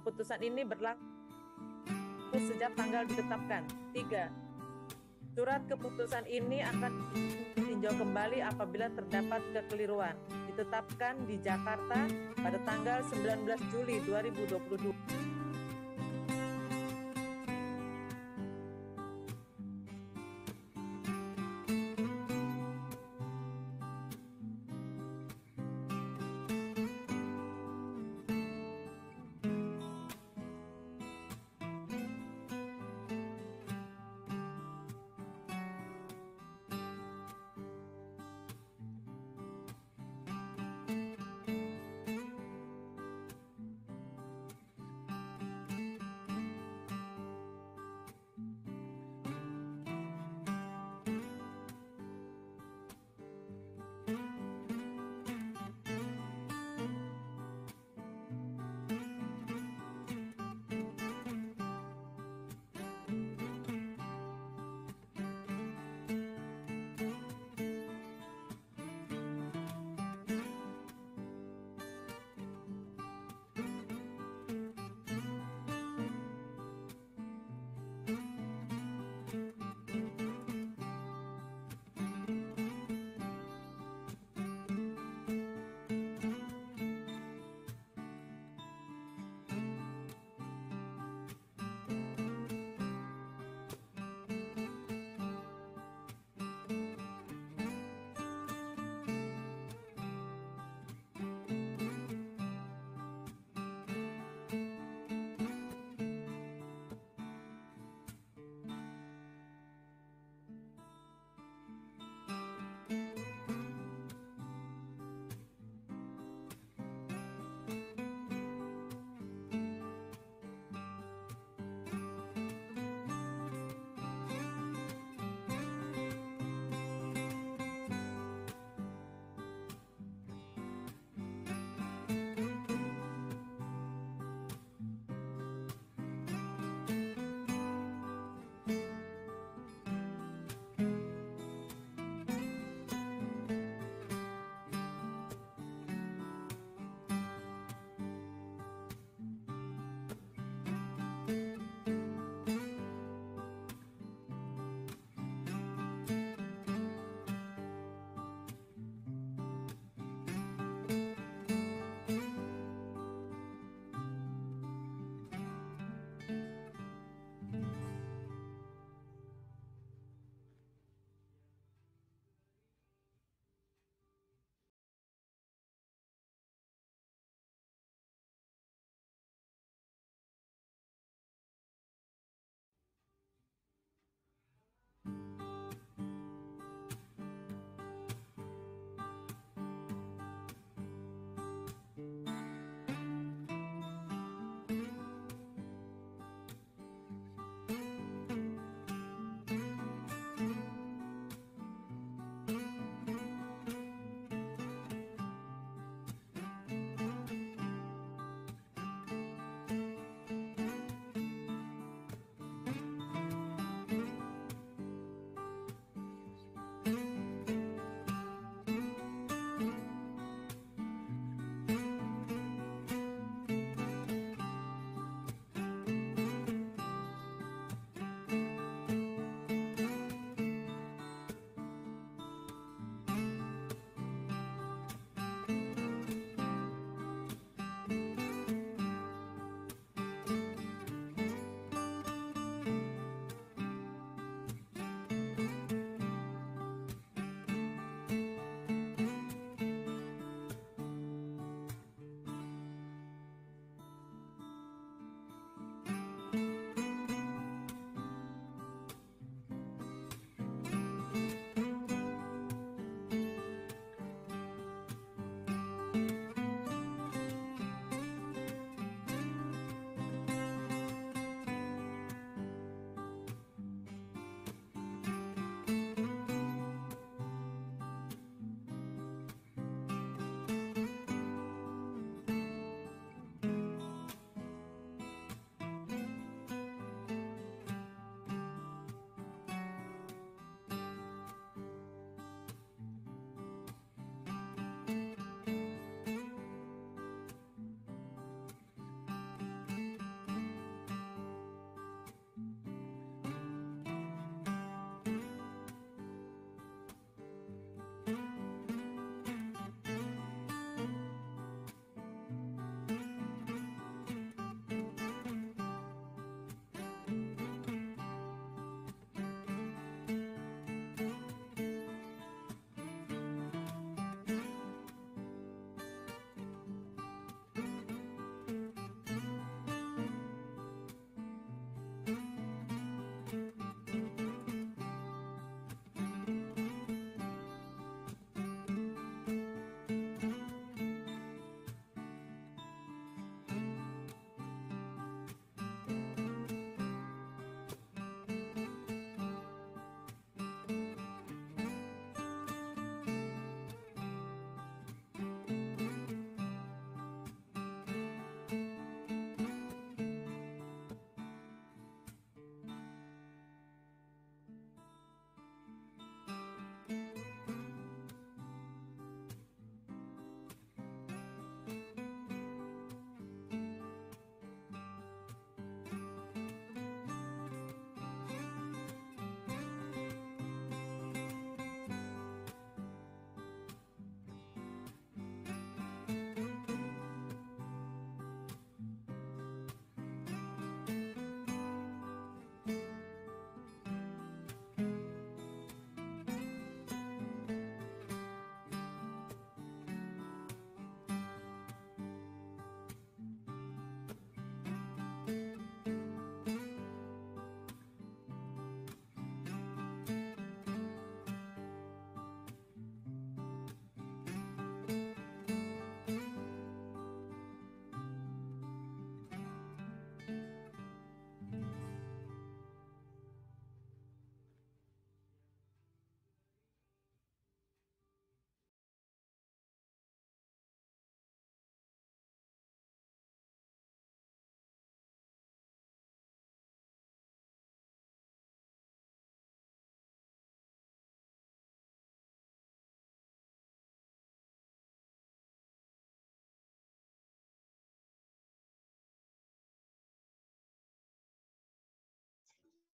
keputusan ini berlaku sejak tanggal ditetapkan. 3. Surat keputusan ini akan ditinjau kembali apabila terdapat kekeliruan. Ditetapkan di Jakarta pada tanggal 19 Juli 2022.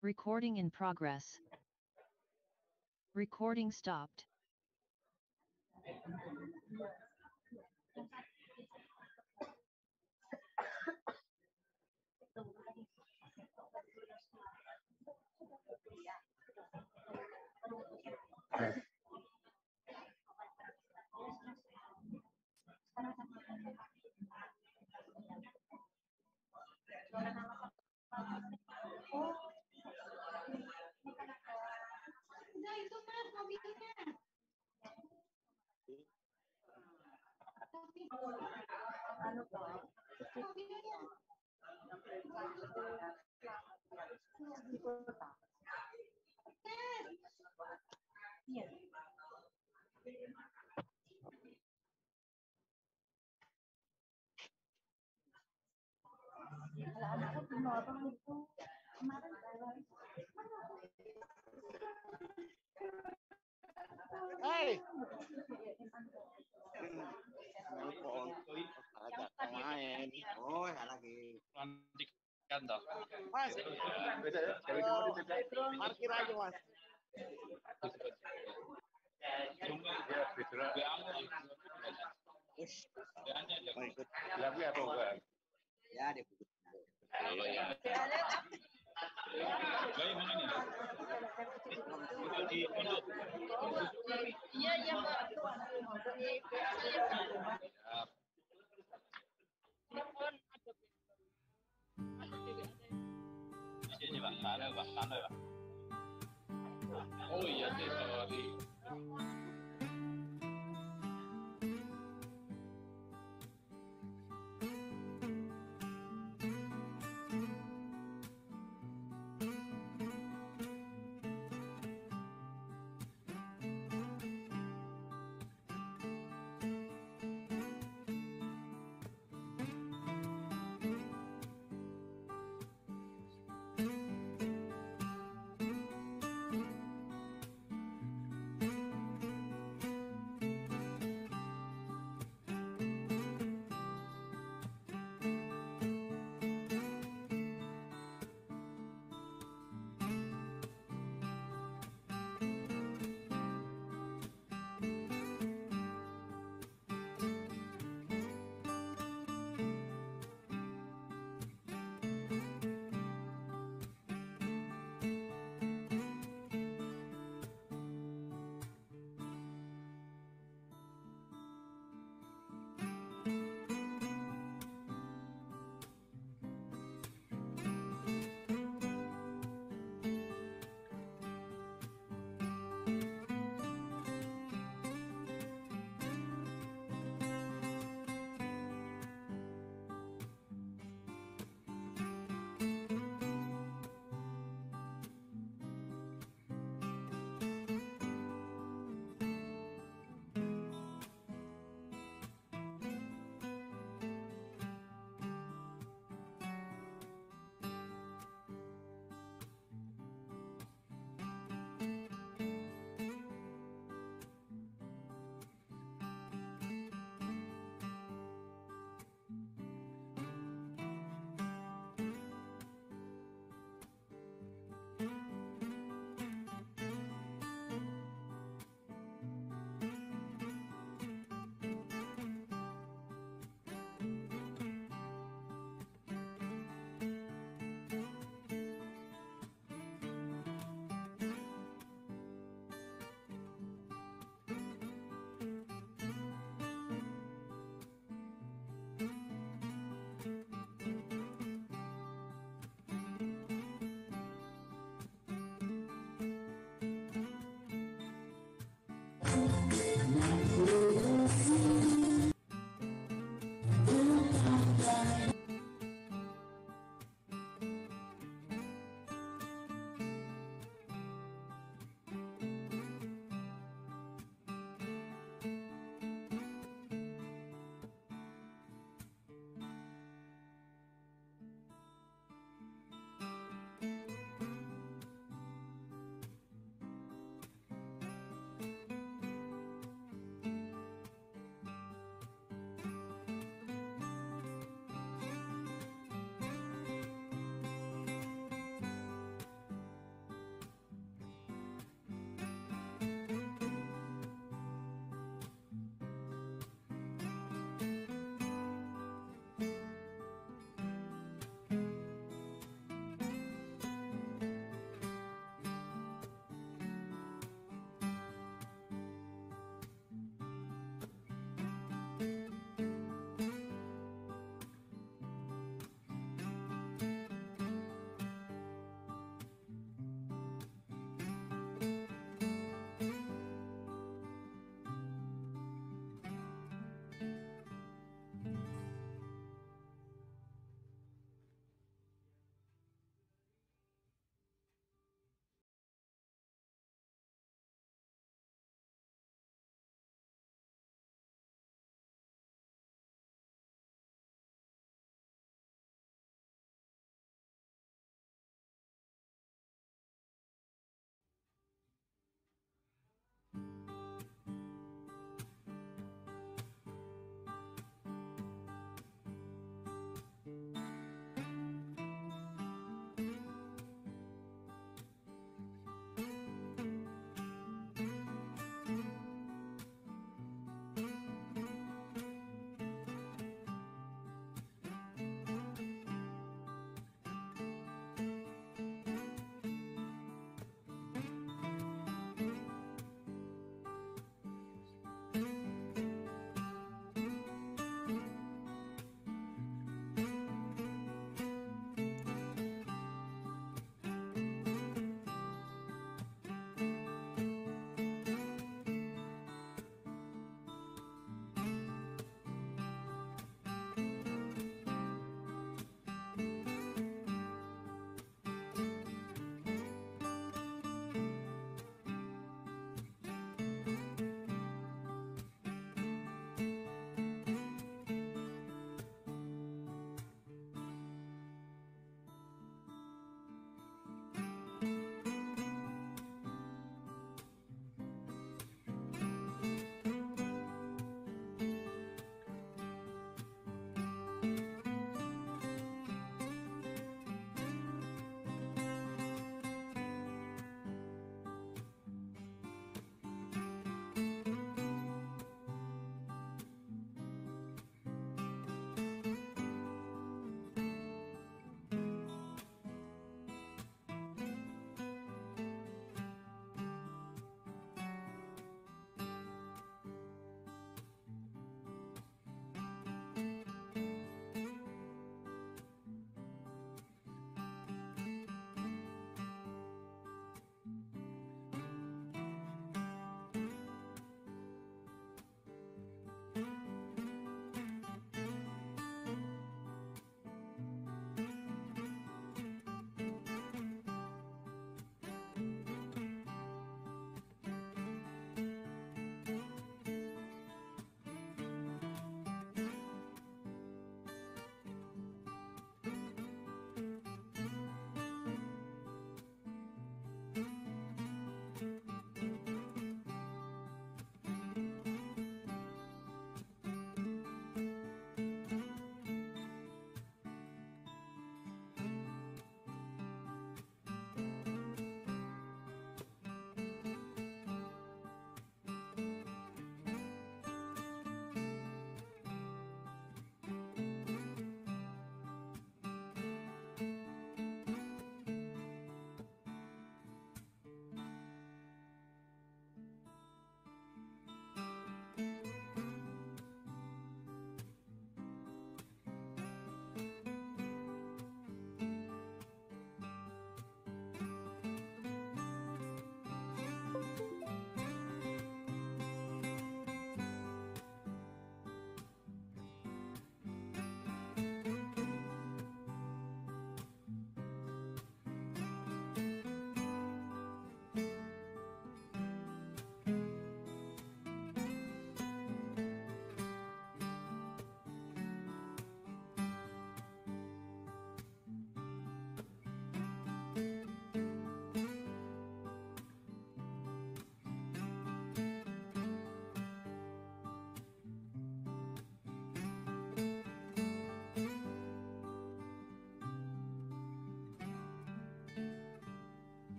Recording in progress. Recording stopped. Hey. Nelpon. Ajak main. Oh, lagi. Lantikan toh. Mas. Parkir aja, Mas. Cuma Wis, ya mau ikut. Tapi apa enggak? Ya, dia begitu. Baik mana nih? Di pondok. Iya, iya, Pak. Ini Pak, sana Pak, sana Pak. Oh iya sih, sorry.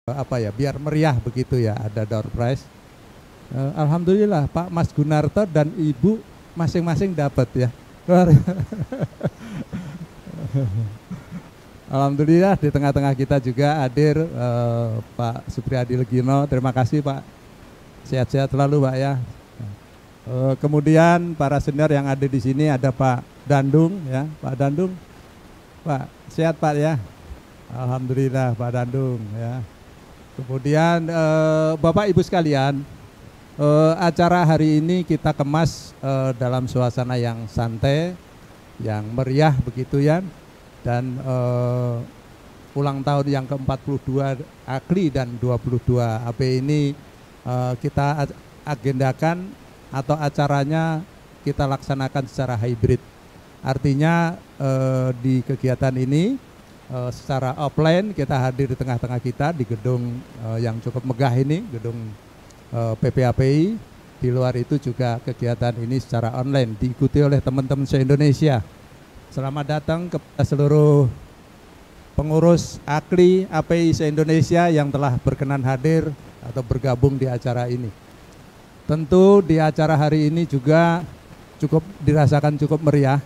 biar meriah begitu ya, ada door prize. Alhamdulillah Pak Mas Gunarto dan Ibu masing-masing dapat ya. Alhamdulillah di tengah-tengah kita juga hadir Pak Supriyadi Legino. Terima kasih Pak. Sehat-sehat selalu Pak ya. Kemudian para senior yang ada di sini ada Pak Dandung ya, Pak Dandung. Pak, sehat Pak ya. Alhamdulillah Pak Dandung ya. Kemudian Bapak Ibu sekalian, acara hari ini kita kemas dalam suasana yang santai, yang meriah begitu ya. Dan ulang tahun yang ke-42 AKLI dan 22 AP ini kita agendakan atau acaranya kita laksanakan secara hybrid. Artinya di kegiatan ini secara offline kita hadir di tengah-tengah kita di gedung yang cukup megah ini, gedung PPAPI. Di luar itu juga kegiatan ini secara online diikuti oleh teman-teman se-Indonesia. Selamat datang kepada seluruh pengurus AKLI API se-Indonesia yang telah berkenan hadir atau bergabung di acara ini. Tentu di acara hari ini juga dirasakan cukup meriah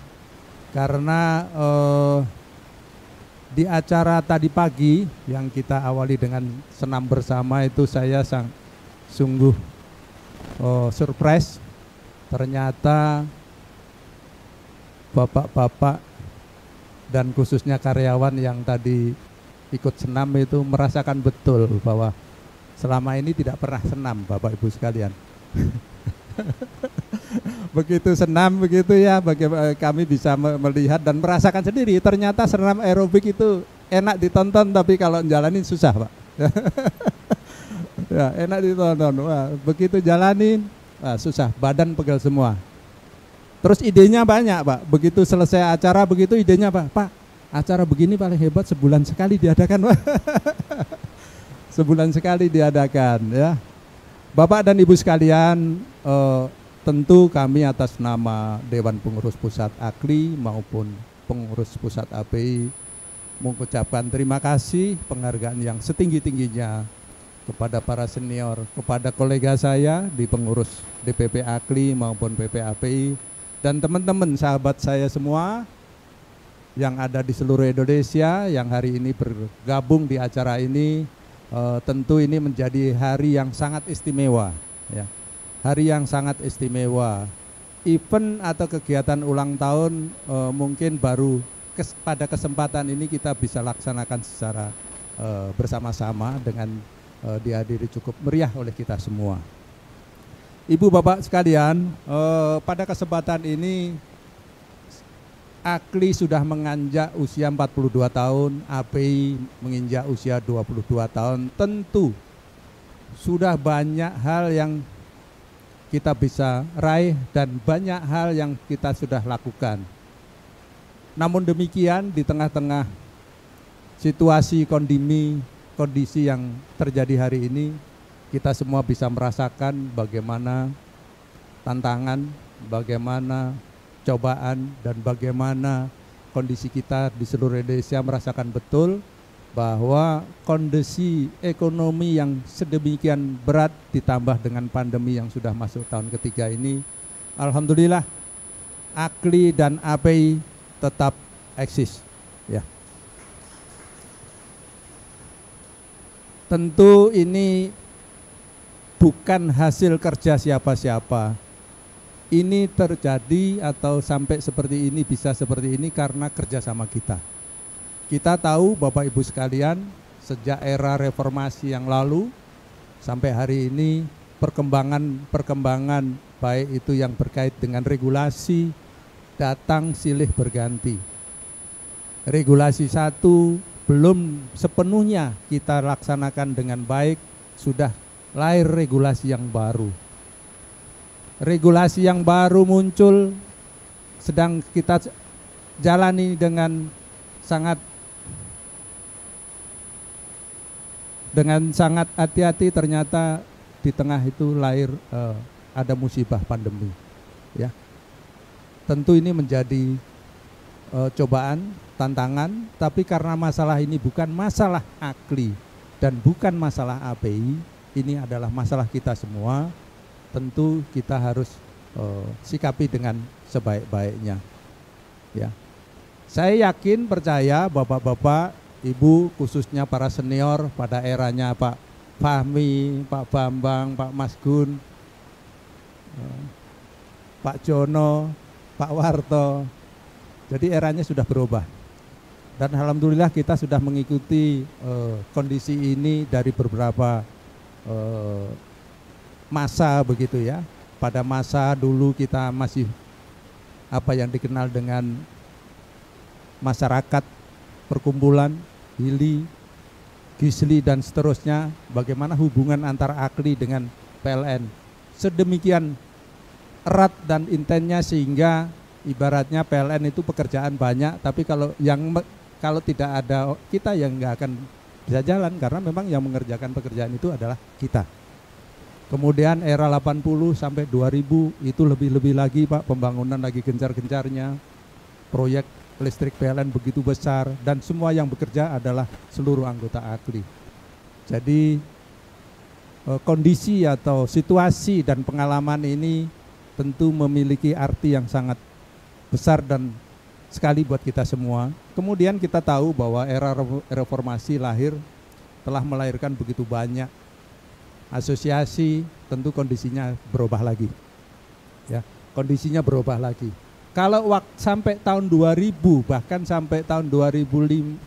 karena di acara tadi pagi yang kita awali dengan senam bersama itu saya sungguh surprise. Ternyata bapak-bapak dan khususnya karyawan yang tadi ikut senam itu merasakan betul bahwa selama ini tidak pernah senam Bapak Ibu sekalian. Begitu senam begitu ya, bagaimana kami bisa melihat dan merasakan sendiri ternyata senam aerobik itu enak ditonton tapi kalau jalanin susah Pak. Ya, enak ditonton. Wah, begitu jalanin susah, badan pegel semua. Terus idenya banyak Pak, begitu selesai acara begitu idenya Pak, acara begini paling hebat sebulan sekali diadakan Pak. Sebulan sekali diadakan ya. Bapak dan Ibu sekalian, tentu kami atas nama Dewan Pengurus Pusat AKLI maupun Pengurus Pusat API mengucapkan terima kasih, penghargaan yang setinggi-tingginya kepada para senior, kepada kolega saya di pengurus DPP AKLI maupun PPAPI, dan teman-teman sahabat saya semua yang ada di seluruh Indonesia yang hari ini bergabung di acara ini. Tentu ini menjadi hari yang sangat istimewa ya. Hari yang sangat istimewa. Event atau kegiatan ulang tahun mungkin baru pada kesempatan ini kita bisa laksanakan secara bersama-sama dengan dihadiri cukup meriah oleh kita semua. Ibu bapak sekalian, pada kesempatan ini AKLI sudah menginjak usia 42 tahun, API menginjak usia 22 tahun. Tentu sudah banyak hal yang kita bisa raih dan banyak hal yang kita sudah lakukan. Namun demikian di tengah-tengah situasi kondisi yang terjadi hari ini, kita semua bisa merasakan bagaimana tantangan, bagaimana cobaan, dan bagaimana kondisi kita di seluruh Indonesia merasakan betul bahwa kondisi ekonomi yang sedemikian berat ditambah dengan pandemi yang sudah masuk tahun ketiga ini, alhamdulillah AKLI dan API tetap eksis ya. Tentu ini bukan hasil kerja siapa-siapa. Ini terjadi atau sampai seperti ini, bisa seperti ini karena kerjasama kita. Kita tahu Bapak Ibu sekalian, sejak era reformasi yang lalu sampai hari ini perkembangan baik itu yang berkait dengan regulasi datang silih berganti. Regulasi satu belum sepenuhnya kita laksanakan dengan baik, sudah lahir regulasi yang baru. Regulasi yang baru muncul sedang kita jalani dengan sangat hati-hati, ternyata di tengah itu lahir ada musibah pandemi ya. Tentu ini menjadi cobaan, tantangan, tapi karena masalah ini bukan masalah AKLI, dan bukan masalah API, ini adalah masalah kita semua. Tentu kita harus sikapi dengan sebaik-baiknya. Ya, saya yakin percaya bapak-bapak, ibu, khususnya para senior pada eranya Pak Fahmi, Pak Bambang, Pak Mas Gun, Pak Jono, Pak Warto. Jadi eranya sudah berubah. Dan alhamdulillah kita sudah mengikuti kondisi ini dari beberapa masa begitu ya. Pada masa dulu kita masih apa yang dikenal dengan masyarakat perkumpulan, Hili, Gisli dan seterusnya, bagaimana hubungan antara AKLI dengan PLN sedemikian erat dan intennya sehingga ibaratnya PLN itu pekerjaan banyak, tapi kalau tidak ada kita yang nggak akan bisa jalan, karena memang yang mengerjakan pekerjaan itu adalah kita. Kemudian era 80 sampai 2000 itu lebih-lebih lagi Pak, pembangunan lagi gencar-gencarnya, proyek listrik PLN begitu besar, dan semua yang bekerja adalah seluruh anggota AKLI. Jadi kondisi atau situasi dan pengalaman ini tentu memiliki arti yang sangat besar dan sekali buat kita semua. Kemudian kita tahu bahwa era reformasi lahir telah melahirkan begitu banyak asosiasi, tentu kondisinya berubah lagi. Ya, kondisinya berubah lagi. Kalau sampai tahun 2000 bahkan sampai tahun 2010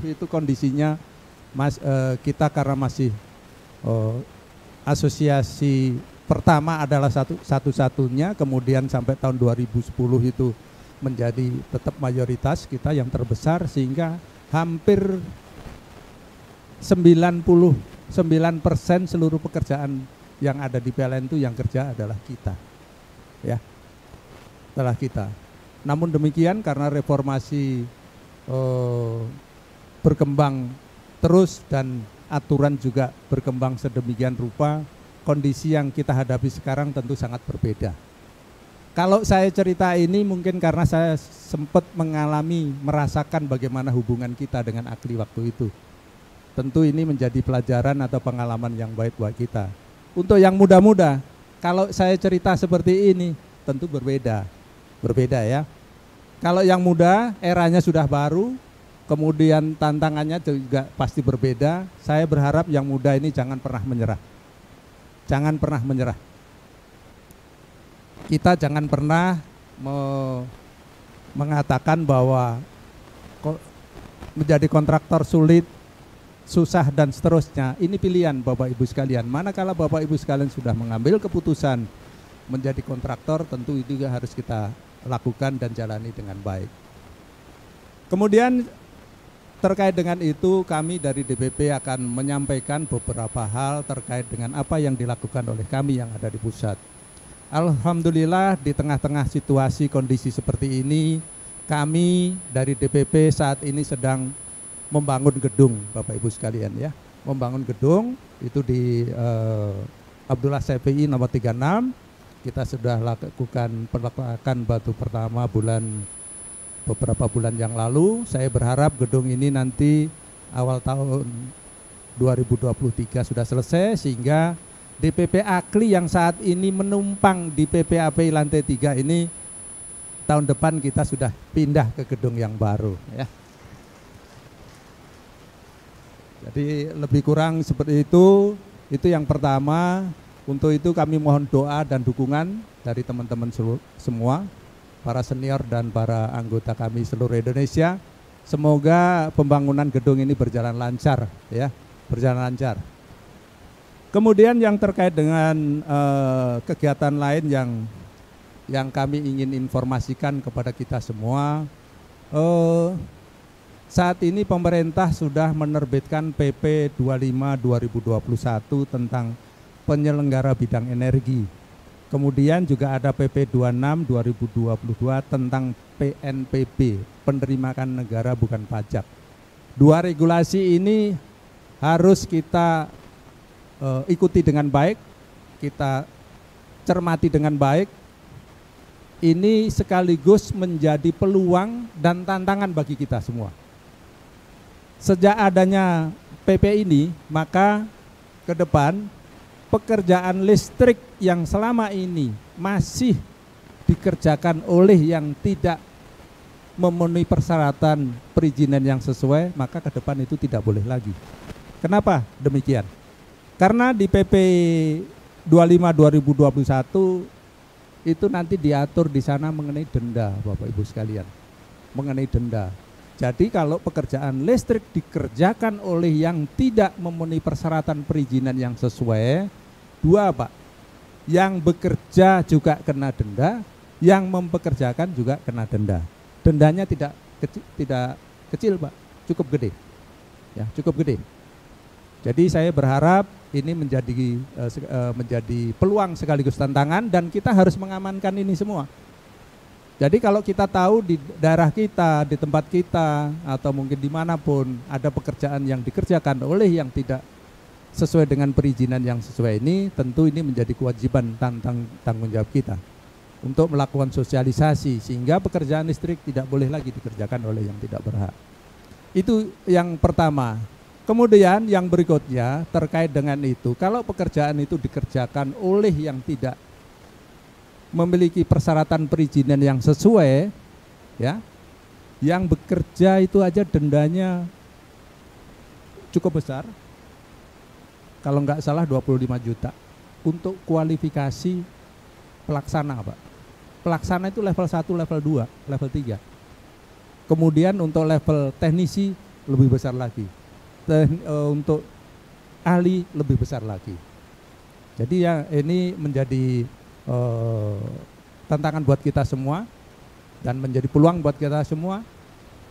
itu kondisinya kita karena masih asosiasi pertama adalah satu-satunya, kemudian sampai tahun 2010 itu menjadi tetap mayoritas kita yang terbesar, sehingga hampir 99% seluruh pekerjaan yang ada di PLN itu yang kerja adalah kita, ya, adalah kita. Namun demikian karena reformasi berkembang terus dan aturan juga berkembang sedemikian rupa, kondisi yang kita hadapi sekarang tentu sangat berbeda. Kalau saya cerita ini mungkin karena saya sempat merasakan bagaimana hubungan kita dengan AKLI waktu itu. Tentu ini menjadi pelajaran atau pengalaman yang baik buat kita. Untuk yang muda-muda, kalau saya cerita seperti ini tentu berbeda ya. Kalau yang muda, eranya sudah baru, kemudian tantangannya juga pasti berbeda. Saya berharap yang muda ini jangan pernah menyerah. Jangan pernah menyerah. Kita jangan pernah mengatakan bahwa menjadi kontraktor sulit, susah dan seterusnya. Ini pilihan Bapak Ibu sekalian. Manakala Bapak Ibu sekalian sudah mengambil keputusan menjadi kontraktor, tentu itu juga harus kita lakukan dan jalani dengan baik. Kemudian terkait dengan itu kami dari DPP akan menyampaikan beberapa hal terkait dengan apa yang dilakukan oleh kami yang ada di pusat. Alhamdulillah di tengah-tengah situasi kondisi seperti ini, kami dari DPP saat ini sedang membangun gedung Bapak Ibu sekalian ya. Membangun gedung itu di Abdullah Syafi'i nomor 36. Kita sudah lakukan peletakan batu pertama beberapa bulan yang lalu. Saya berharap gedung ini nanti awal tahun 2023 sudah selesai, sehingga DPP AKLI yang saat ini menumpang di PPAPI lantai 3 ini tahun depan kita sudah pindah ke gedung yang baru ya. Jadi lebih kurang seperti itu yang pertama. Untuk itu kami mohon doa dan dukungan dari teman-teman semua, para senior dan para anggota kami seluruh Indonesia. Semoga pembangunan gedung ini berjalan lancar ya, berjalan lancar. Kemudian yang terkait dengan kegiatan lain yang kami ingin informasikan kepada kita semua, saat ini pemerintah sudah menerbitkan PP 25/2021 tentang penyelenggara bidang energi. Kemudian juga ada PP 26/2022 tentang PNPB, penerimaan negara bukan pajak. Dua regulasi ini harus kita ikuti dengan baik, kita cermati dengan baik. Ini sekaligus menjadi peluang dan tantangan bagi kita semua. Sejak adanya PP ini, maka ke depan pekerjaan listrik yang selama ini masih dikerjakan oleh yang tidak memenuhi persyaratan perizinan yang sesuai, maka ke depan itu tidak boleh lagi. Kenapa demikian? Karena di PP 25 2021 itu nanti diatur di sana mengenai denda, Bapak Ibu sekalian. Mengenai denda. Jadi kalau pekerjaan listrik dikerjakan oleh yang tidak memenuhi persyaratan perizinan yang sesuai, dua Pak, yang bekerja juga kena denda, yang mempekerjakan juga kena denda. Dendanya tidak kecil Pak, cukup gede. Ya, cukup gede. Jadi saya berharap ini menjadi peluang sekaligus tantangan dan kita harus mengamankan ini semua. Jadi kalau kita tahu di daerah kita, di tempat kita, atau mungkin dimanapun ada pekerjaan yang dikerjakan oleh yang tidak sesuai dengan perizinan yang sesuai ini, tentu ini menjadi kewajiban tanggung jawab kita untuk melakukan sosialisasi sehingga pekerjaan listrik tidak boleh lagi dikerjakan oleh yang tidak berhak. Itu yang pertama. Kemudian yang berikutnya terkait dengan itu, kalau pekerjaan itu dikerjakan oleh yang tidak memiliki persyaratan perizinan yang sesuai, ya, yang bekerja itu aja dendanya cukup besar, kalau nggak salah 25 juta untuk kualifikasi pelaksana Pak. Pelaksana itu level 1, level 2, level 3. Kemudian untuk level teknisi lebih besar lagi. Untuk ahli lebih besar lagi. Jadi ya ini menjadi tantangan buat kita semua dan menjadi peluang buat kita semua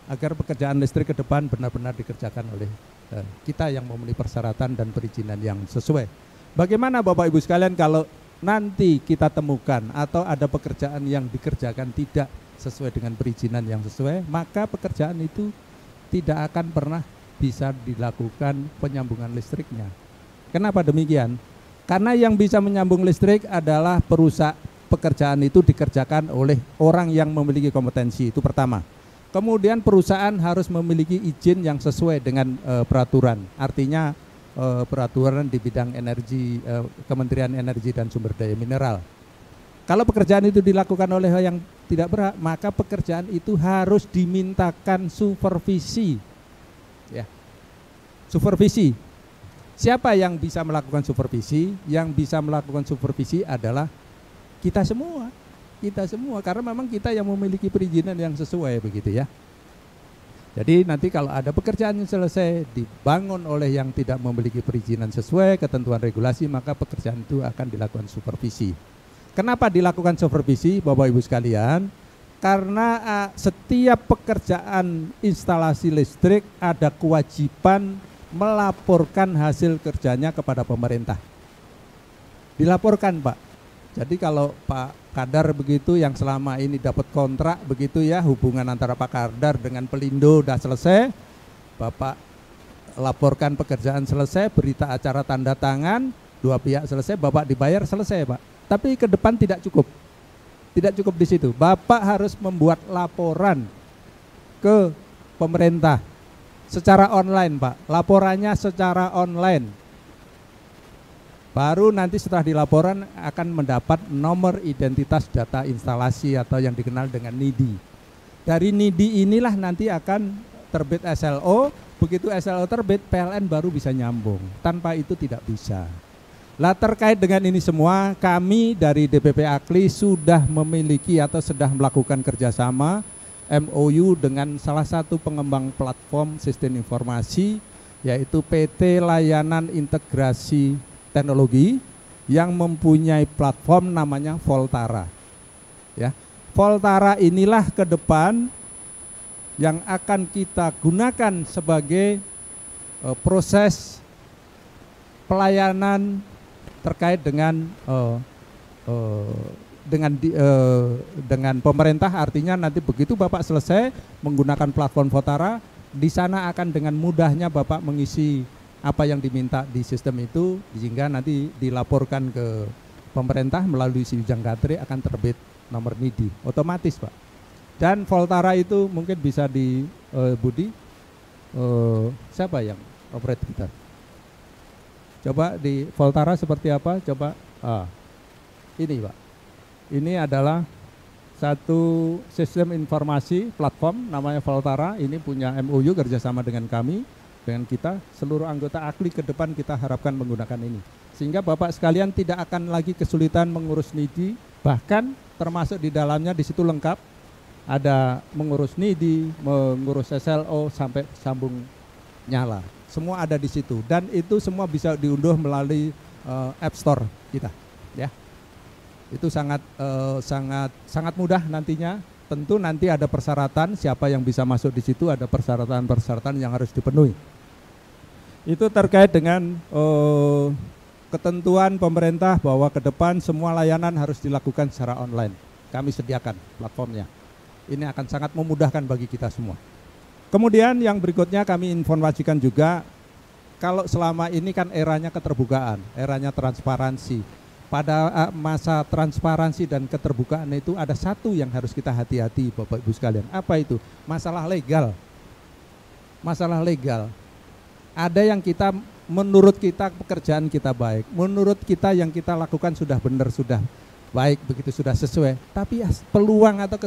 agar pekerjaan listrik ke depan benar-benar dikerjakan oleh kita yang memenuhi persyaratan dan perizinan yang sesuai. Bagaimana Bapak Ibu sekalian kalau nanti kita temukan atau ada pekerjaan yang dikerjakan tidak sesuai dengan perizinan yang sesuai, maka pekerjaan itu tidak akan pernah bisa dilakukan penyambungan listriknya. Kenapa demikian? Karena yang bisa menyambung listrik adalah pekerjaan itu dikerjakan oleh orang yang memiliki kompetensi, itu pertama. Kemudian perusahaan harus memiliki izin yang sesuai dengan peraturan. Artinya peraturan di bidang energi, Kementerian Energi dan Sumber Daya Mineral. Kalau pekerjaan itu dilakukan oleh yang tidak berhak, maka pekerjaan itu harus dimintakan supervisi. Ya. Supervisi. Siapa yang bisa melakukan supervisi? Yang bisa melakukan supervisi adalah kita semua. Kita semua, karena memang kita yang memiliki perizinan yang sesuai begitu ya. Jadi nanti kalau ada pekerjaan yang selesai dibangun oleh yang tidak memiliki perizinan sesuai ketentuan regulasi, maka pekerjaan itu akan dilakukan supervisi. Kenapa dilakukan supervisi Bapak Ibu sekalian? Karena setiap pekerjaan instalasi listrik ada kewajiban melaporkan hasil kerjanya kepada pemerintah. Dilaporkan Pak. Jadi kalau Pak Kadar begitu yang selama ini dapat kontrak begitu ya, hubungan antara Pak Kadar dengan Pelindo sudah selesai, Bapak laporkan pekerjaan selesai, berita acara tanda tangan, dua pihak selesai, Bapak dibayar selesai Pak. Tapi ke depan tidak cukup. Tidak cukup di situ. Bapak harus membuat laporan ke pemerintah secara online Pak. Laporannya secara online. Baru nanti setelah dilaporan akan mendapat nomor identitas data instalasi atau yang dikenal dengan NIDI. Dari NIDI inilah nanti akan terbit SLO. Begitu SLO terbit, PLN baru bisa nyambung. Tanpa itu tidak bisa. Lah terkait dengan ini semua, kami dari DPP AKLI sudah memiliki atau sudah melakukan kerjasama MOU dengan salah satu pengembang platform sistem informasi, yaitu PT Layanan Integrasi Teknologi yang mempunyai platform namanya Voltara. Ya, Voltara inilah ke depan yang akan kita gunakan sebagai proses pelayanan terkait dengan pemerintah. Artinya nanti begitu Bapak selesai menggunakan platform Voltara, di sana akan dengan mudahnya Bapak mengisi apa yang diminta di sistem itu, sehingga nanti dilaporkan ke pemerintah melalui si Ujang Gatre, akan terbit nomor NIDI otomatis Pak. Dan Voltara itu mungkin bisa di Budi, siapa yang operate kita. Coba di Voltara seperti apa? Coba. Ini Pak. Ini adalah satu sistem informasi platform namanya Voltara. Ini punya MOU kerjasama dengan kami, dengan kita. Seluruh anggota AKLI ke depan kita harapkan menggunakan ini. Sehingga Bapak sekalian tidak akan lagi kesulitan mengurus NIDI. Bahkan termasuk di dalamnya di situ lengkap. Ada mengurus NIDI, mengurus SLO sampai sambung nyala. Semua ada di situ dan itu semua bisa diunduh melalui App Store kita, ya. Itu sangat mudah nantinya. Tentu nanti ada persyaratan siapa yang bisa masuk di situ, ada persyaratan-persyaratan yang harus dipenuhi. Itu terkait dengan ketentuan pemerintah bahwa ke depan semua layanan harus dilakukan secara online. Kami sediakan platformnya. Ini akan sangat memudahkan bagi kita semua. Kemudian yang berikutnya kami informasikan juga, kalau selama ini kan eranya keterbukaan, eranya transparansi. Pada masa transparansi dan keterbukaan itu ada satu yang harus kita hati-hati Bapak Ibu sekalian. Apa itu? Masalah legal. Masalah legal. Ada yang kita, menurut kita pekerjaan kita baik, menurut kita yang kita lakukan sudah benar, sudah baik, begitu sudah sesuai. Tapi peluang atau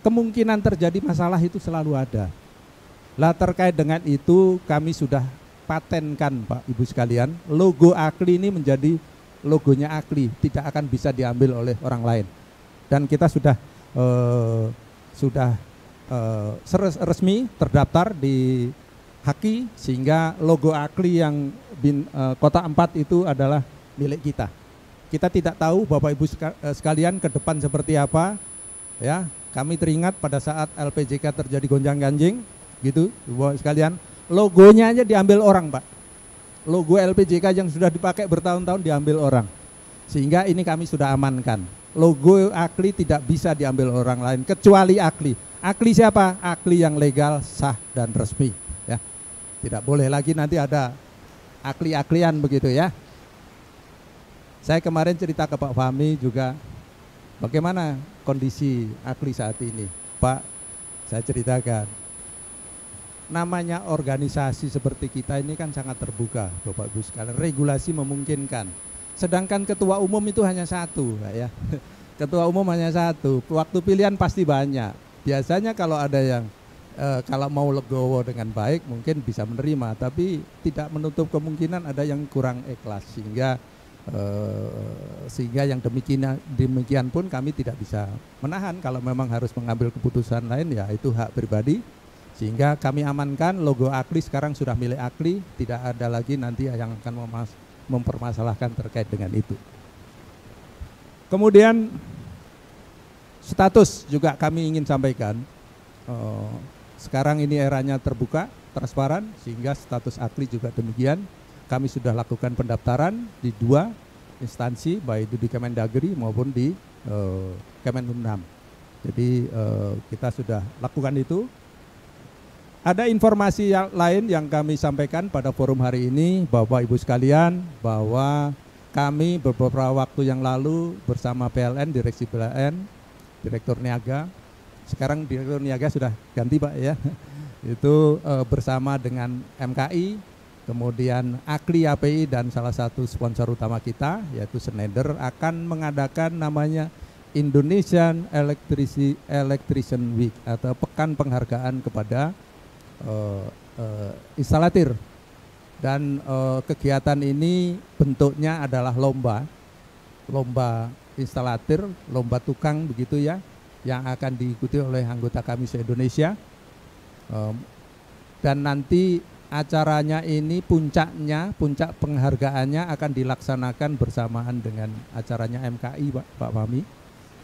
kemungkinan terjadi masalah itu selalu ada. Lah terkait dengan itu kami sudah patenkan Pak Ibu sekalian, logo AKLI ini menjadi logonya AKLI, tidak akan bisa diambil oleh orang lain. Dan kita sudah resmi terdaftar di HAKI sehingga logo AKLI yang Kota 4 itu adalah milik kita. Kita tidak tahu Bapak Ibu sekalian ke depan seperti apa, ya. Kami teringat pada saat LPJK terjadi gonjang-ganjing, gitu, Bapak sekalian, logonya aja diambil orang, Pak. Logo LPJK yang sudah dipakai bertahun-tahun diambil orang. Sehingga ini kami sudah amankan. Logo AKLI tidak bisa diambil orang lain kecuali AKLI. AKLI siapa? AKLI yang legal, sah dan resmi, ya. Tidak boleh lagi nanti ada AKLI-AKLIan begitu, ya. Saya kemarin cerita ke Pak Fahmi juga bagaimana kondisi AKLI saat ini. Pak, saya ceritakan. Namanya organisasi seperti kita ini kan sangat terbuka, Bapak Ibu sekalian. Regulasi memungkinkan. Sedangkan ketua umum itu hanya satu, Pak, ya. Ketua umum hanya satu. Waktu pilihan pasti banyak. Biasanya kalau ada yang kalau mau legowo dengan baik mungkin bisa menerima, tapi tidak menutup kemungkinan ada yang kurang ikhlas sehingga yang demikian pun kami tidak bisa menahan. Kalau memang harus mengambil keputusan lain, ya itu hak pribadi. Sehingga kami amankan logo AKLI sekarang sudah milik AKLI, tidak ada lagi nanti yang akan mempermasalahkan terkait dengan itu. Kemudian status juga kami ingin sampaikan. Sekarang ini eranya terbuka, transparan, sehingga status AKLI juga demikian. Kami sudah lakukan pendaftaran di 2 instansi, baik itu di Kemendagri maupun di Kemenkumham. Jadi kita sudah lakukan itu. Ada informasi yang lain yang kami sampaikan pada forum hari ini, Bapak Ibu sekalian, bahwa kami beberapa waktu yang lalu bersama PLN, Direksi PLN, Direktur Niaga, sekarang Direktur Niaga sudah ganti Pak, ya, itu bersama dengan MKI, kemudian AKLI, API, dan salah satu sponsor utama kita yaitu Schneider akan mengadakan namanya Indonesian Electrician Week atau Pekan Penghargaan kepada instalatir. Dan kegiatan ini bentuknya adalah lomba instalatir, lomba tukang begitu, ya, yang akan diikuti oleh anggota kami se-Indonesia. Dan nanti acaranya ini puncak penghargaannya akan dilaksanakan bersamaan dengan acaranya MKI, Pak Fahmi.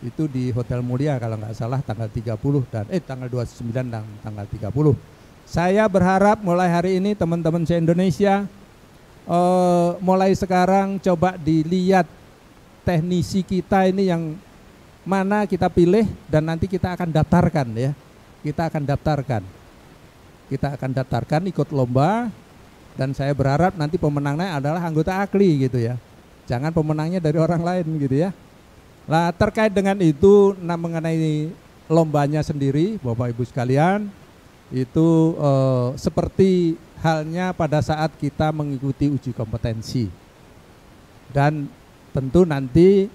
Itu di Hotel Mulia kalau nggak salah tanggal 30 dan tanggal 29 dan tanggal 30. Saya berharap mulai hari ini teman-teman se-Indonesia mulai sekarang coba dilihat teknisi kita ini yang mana kita pilih dan nanti kita akan daftarkan, ya. Kita akan daftarkan ikut lomba, dan saya berharap nanti pemenangnya adalah anggota AKLI gitu, ya. Jangan pemenangnya dari orang lain gitu, ya. Nah, terkait dengan itu mengenai lombanya sendiri, Bapak Ibu sekalian, itu seperti halnya pada saat kita mengikuti uji kompetensi. Dan tentu nanti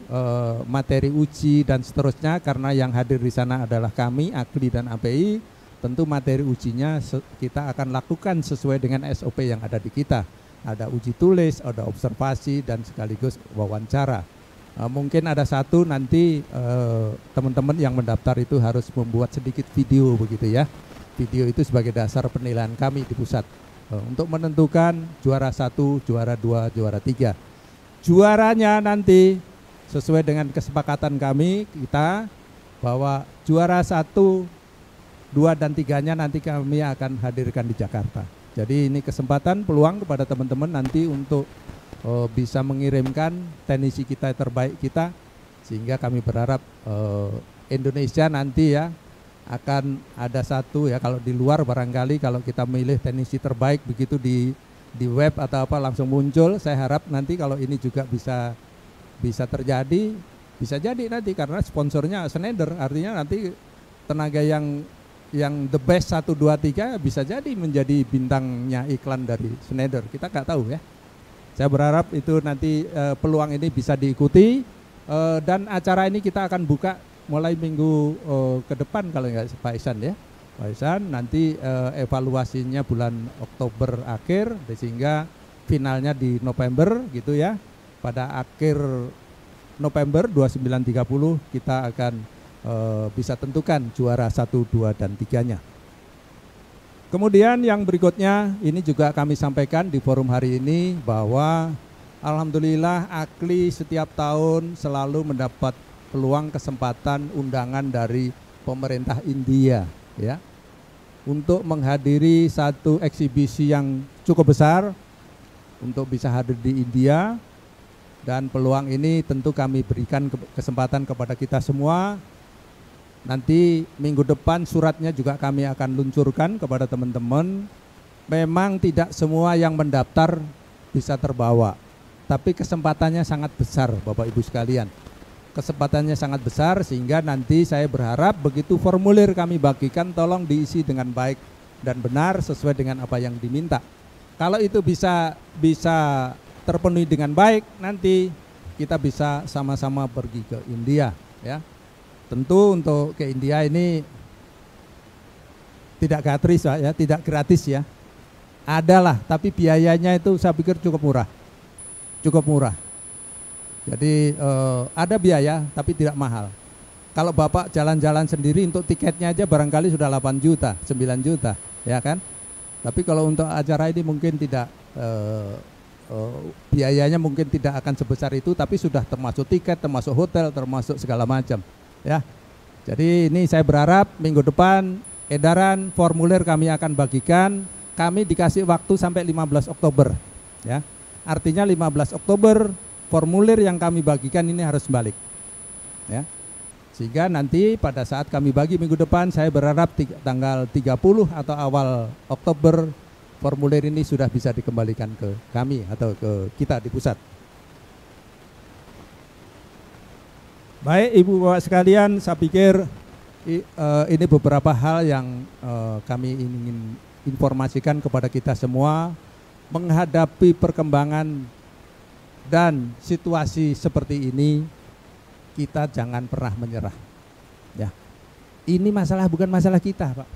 materi uji dan seterusnya, karena yang hadir di sana adalah kami, AKLI dan API, tentu materi ujinya kita akan lakukan sesuai dengan SOP yang ada di kita. Ada uji tulis, ada observasi, dan sekaligus wawancara. Mungkin ada satu nanti teman-teman yang mendaftar itu harus membuat sedikit video begitu ya. Video itu sebagai dasar penilaian kami di pusat untuk menentukan juara 1, juara 2, juara 3. Juaranya nanti sesuai dengan kesepakatan kami kita bahwa juara 1, 2, dan 3-nya nanti kami akan hadirkan di Jakarta. Jadi ini kesempatan, peluang kepada teman-teman nanti untuk bisa mengirimkan teknisi kita terbaik kita, sehingga kami berharap Indonesia nanti ya akan ada satu ya, kalau di luar barangkali kalau kita milih teknisi terbaik begitu di web atau apa langsung muncul. Saya harap nanti kalau ini juga bisa terjadi, bisa jadi nanti karena sponsornya Schneider, artinya nanti tenaga yang the best 1, 2, 3 bisa jadi menjadi bintangnya iklan dari Schneider. Kita nggak tahu ya. Saya berharap itu nanti peluang ini bisa diikuti dan acara ini kita akan buka mulai minggu ke depan kalau nggak Pak Ihsan ya. Pak Ihsan nanti evaluasinya bulan Oktober akhir sehingga finalnya di November gitu ya. Pada akhir November 29-30 kita akan bisa tentukan juara 1, 2, dan 3-nya. Kemudian yang berikutnya ini juga kami sampaikan di forum hari ini bahwa alhamdulillah AKLI setiap tahun selalu mendapat peluang kesempatan undangan dari pemerintah India ya untuk menghadiri satu eksibisi yang cukup besar untuk bisa hadir di India, dan peluang ini tentu kami berikan kesempatan kepada kita semua. Nanti minggu depan suratnya juga kami akan luncurkan kepada teman-teman. Memang tidak semua yang mendaftar bisa terbawa, tapi kesempatannya sangat besar Bapak Ibu sekalian. Kesempatannya sangat besar sehingga nanti saya berharap begitu formulir kami bagikan tolong diisi dengan baik dan benar sesuai dengan apa yang diminta. Kalau itu bisa terpenuhi dengan baik, nanti kita bisa sama-sama pergi ke India ya. Tentu untuk ke India ini tidak gratis ya, tidak gratis ya. Adalah, tapi biayanya itu saya pikir cukup murah. Cukup murah. Jadi ada biaya tapi tidak mahal. Kalau Bapak jalan-jalan sendiri untuk tiketnya aja barangkali sudah 8 juta, 9 juta, ya kan? Tapi kalau untuk acara ini mungkin tidak biayanya mungkin tidak akan sebesar itu, tapi sudah termasuk tiket, termasuk hotel, termasuk segala macam. Ya, jadi ini saya berharap minggu depan edaran formulir kami akan bagikan. Kami dikasih waktu sampai 15 Oktober ya. Artinya 15 Oktober formulir yang kami bagikan ini harus balik ya. Sehingga nanti pada saat kami bagi minggu depan, saya berharap tanggal 30 atau awal Oktober formulir ini sudah bisa dikembalikan ke kami atau ke kita di pusat. Baik Ibu Bapak sekalian, saya pikir ini beberapa hal yang kami ingin informasikan kepada kita semua menghadapi perkembangan dan situasi seperti ini. Kita jangan pernah menyerah. Ya, ini masalah bukan masalah kita, Pak.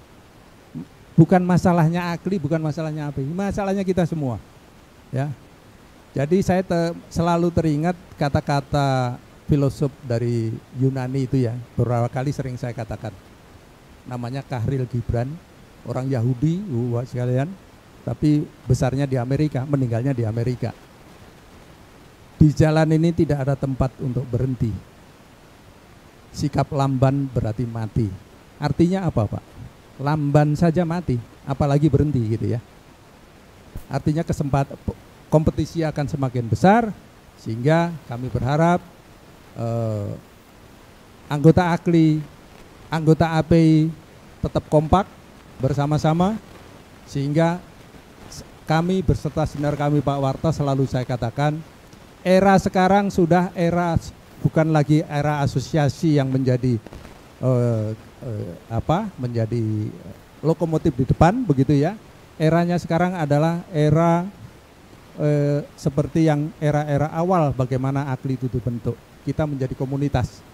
Bukan masalahnya AKLI, bukan masalahnya API, masalahnya kita semua. Ya, jadi saya selalu teringat kata-kata filosof dari Yunani itu ya, beberapa kali sering saya katakan. Namanya Khalil Gibran, orang Yahudi, sekalian, tapi besarnya di Amerika, meninggalnya di Amerika. Di jalan ini tidak ada tempat untuk berhenti. Sikap lamban berarti mati. Artinya apa, Pak? Lamban saja mati, apalagi berhenti gitu ya. Artinya kompetisi akan semakin besar, sehingga kami berharap anggota AKLI, anggota API tetap kompak bersama-sama, sehingga kami berserta senior kami Pak Warta selalu saya katakan, era sekarang sudah era bukan lagi era asosiasi yang menjadi menjadi lokomotif di depan begitu ya. Eranya sekarang adalah era seperti yang era-era awal bagaimana AKLI itu dibentuk. Kita menjadi komunitas.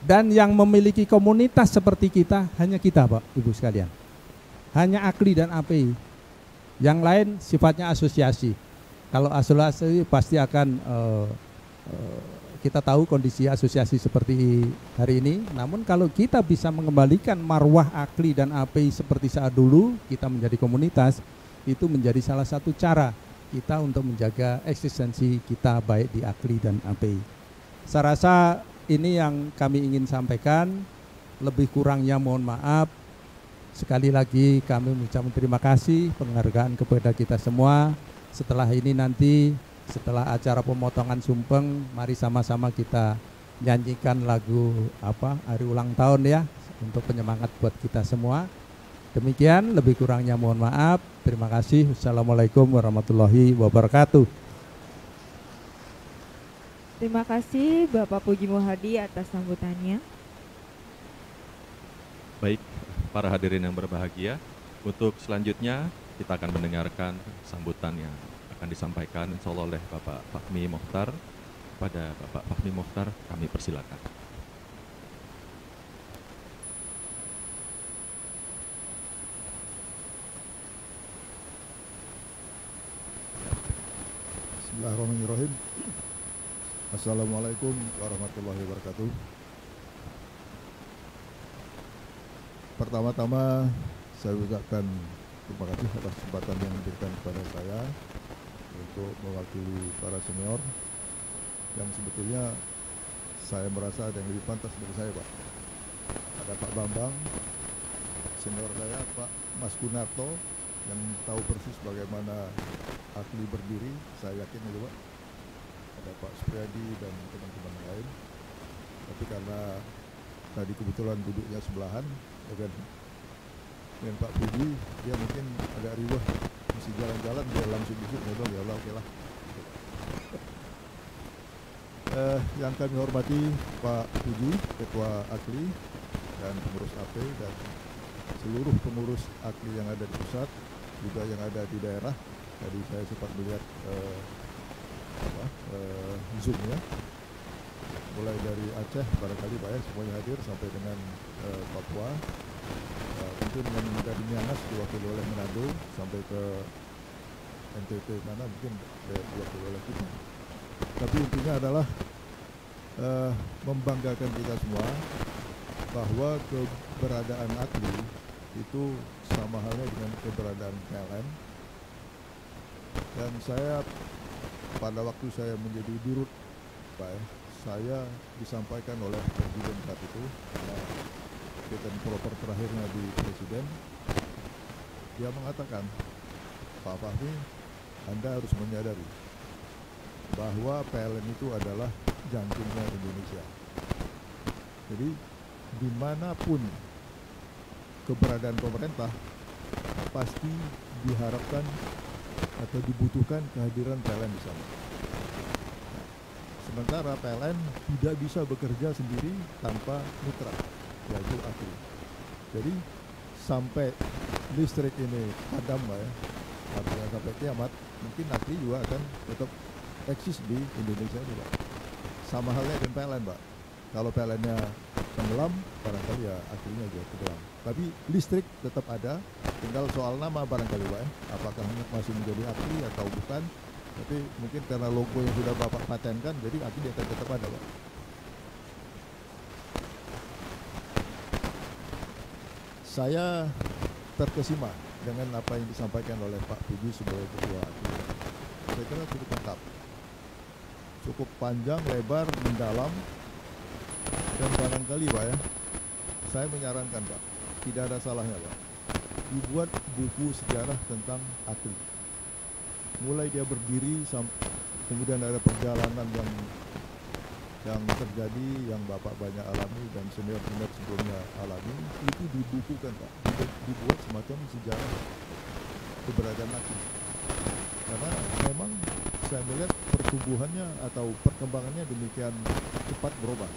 Dan yang memiliki komunitas seperti kita hanya kita, Pak, Ibu sekalian. Hanya AKLI dan API. Yang lain sifatnya asosiasi. Kalau asosiasi pasti akan kita tahu kondisi asosiasi seperti hari ini. Namun kalau kita bisa mengembalikan marwah AKLI dan API seperti saat dulu, kita menjadi komunitas, itu menjadi salah satu cara kita untuk menjaga eksistensi kita baik di AKLI dan API. Saya rasa ini yang kami ingin sampaikan. Lebih kurangnya mohon maaf. Sekali lagi kami mengucapkan terima kasih, penghargaan kepada kita semua. Setelah ini nanti, setelah acara pemotongan sumpeng, mari sama-sama kita nyanyikan lagu hari ulang tahun ya, untuk penyemangat buat kita semua. Demikian, lebih kurangnya mohon maaf. Terima kasih. Wassalamualaikum warahmatullahi wabarakatuh. Terima kasih Bapak Puji Muhardi atas sambutannya. Baik, para hadirin yang berbahagia, untuk selanjutnya kita akan mendengarkan sambutan yang akan disampaikan insya Allah oleh Bapak Fahmi Mokhtar. Pada Bapak Fahmi Mokhtar kami persilakan. Bismillahirrahmanirrahim. Assalamualaikum warahmatullahi wabarakatuh. Pertama-tama saya ucapkan terima kasih atas kesempatan yang diberikan kepada saya untuk mewakili para senior yang sebetulnya saya merasa ada yang lebih pantas dari saya, Pak. Ada Pak Bambang, senior saya, Pak Mas Gunarto, yang tahu persis bagaimana AKLI berdiri, saya yakin itu, Pak. Ada Pak Supriyadi dan teman-teman lain. Tapi karena tadi kebetulan duduknya sebelahan dengan Pak Puji, dia mungkin agak riwah, mesti jalan-jalan, dia langsung duduk, ya Allah, oke lah. Yang kami hormati Pak Puji, Ketua AKLI dan pengurus AP dan seluruh pengurus AKLI yang ada di pusat, juga yang ada di daerah. Tadi saya sempat melihat Zoom-nya, mulai dari Aceh barangkali Pak ya, semuanya hadir sampai dengan Papua, mungkin yang dari Miangas diwakili oleh Manado sampai ke NTT mana mungkin diwakili oleh kita. Tapi intinya adalah membanggakan kita semua bahwa keberadaan AKLI itu sama halnya dengan keberadaan PLN. Dan saya pada waktu saya menjadi dirut, Pak, saya disampaikan oleh Presiden saat itu, fit and proper terakhirnya di Presiden, dia mengatakan, Pak Fahmi, Anda harus menyadari bahwa PLN itu adalah jantungnya Indonesia. Jadi dimanapun keberadaan pemerintah pasti diharapkan atau dibutuhkan kehadiran PLN di sana. Nah, sementara PLN tidak bisa bekerja sendiri tanpa mitra, yaitu AKLI. Jadi sampai listrik ini padam, ya, artinya sampai kiamat, mungkin AKLI juga akan tetap eksis di Indonesia ini, Pak. Sama halnya dengan PLN, Pak. Kalau PLN-nya tenggelam, barangkali ya AKLI-nya juga tenggelam. Tapi listrik tetap ada, tinggal soal nama barangkali, Pak. Apakah masih menjadi AKLI atau bukan. Tapi mungkin karena logo yang sudah Bapak patenkan, jadi AKLI akan tetap ada, Pak. Saya terkesima dengan apa yang disampaikan oleh Pak Puji sebagai Ketua AKLI. Saya kira cukup lengkap. Cukup panjang, lebar, mendalam. Dan barangkali, Pak ya, saya menyarankan, Pak, tidak ada salahnya, Pak, dibuat buku sejarah tentang AKLI. Mulai dia berdiri, kemudian ada perjalanan yang terjadi, yang Bapak banyak alami dan senior-senior sebelumnya alami, itu dibukukan, Pak, dibuat semacam sejarah keberadaan AKLI. Karena memang saya melihat pertumbuhannya atau perkembangannya demikian cepat berubah.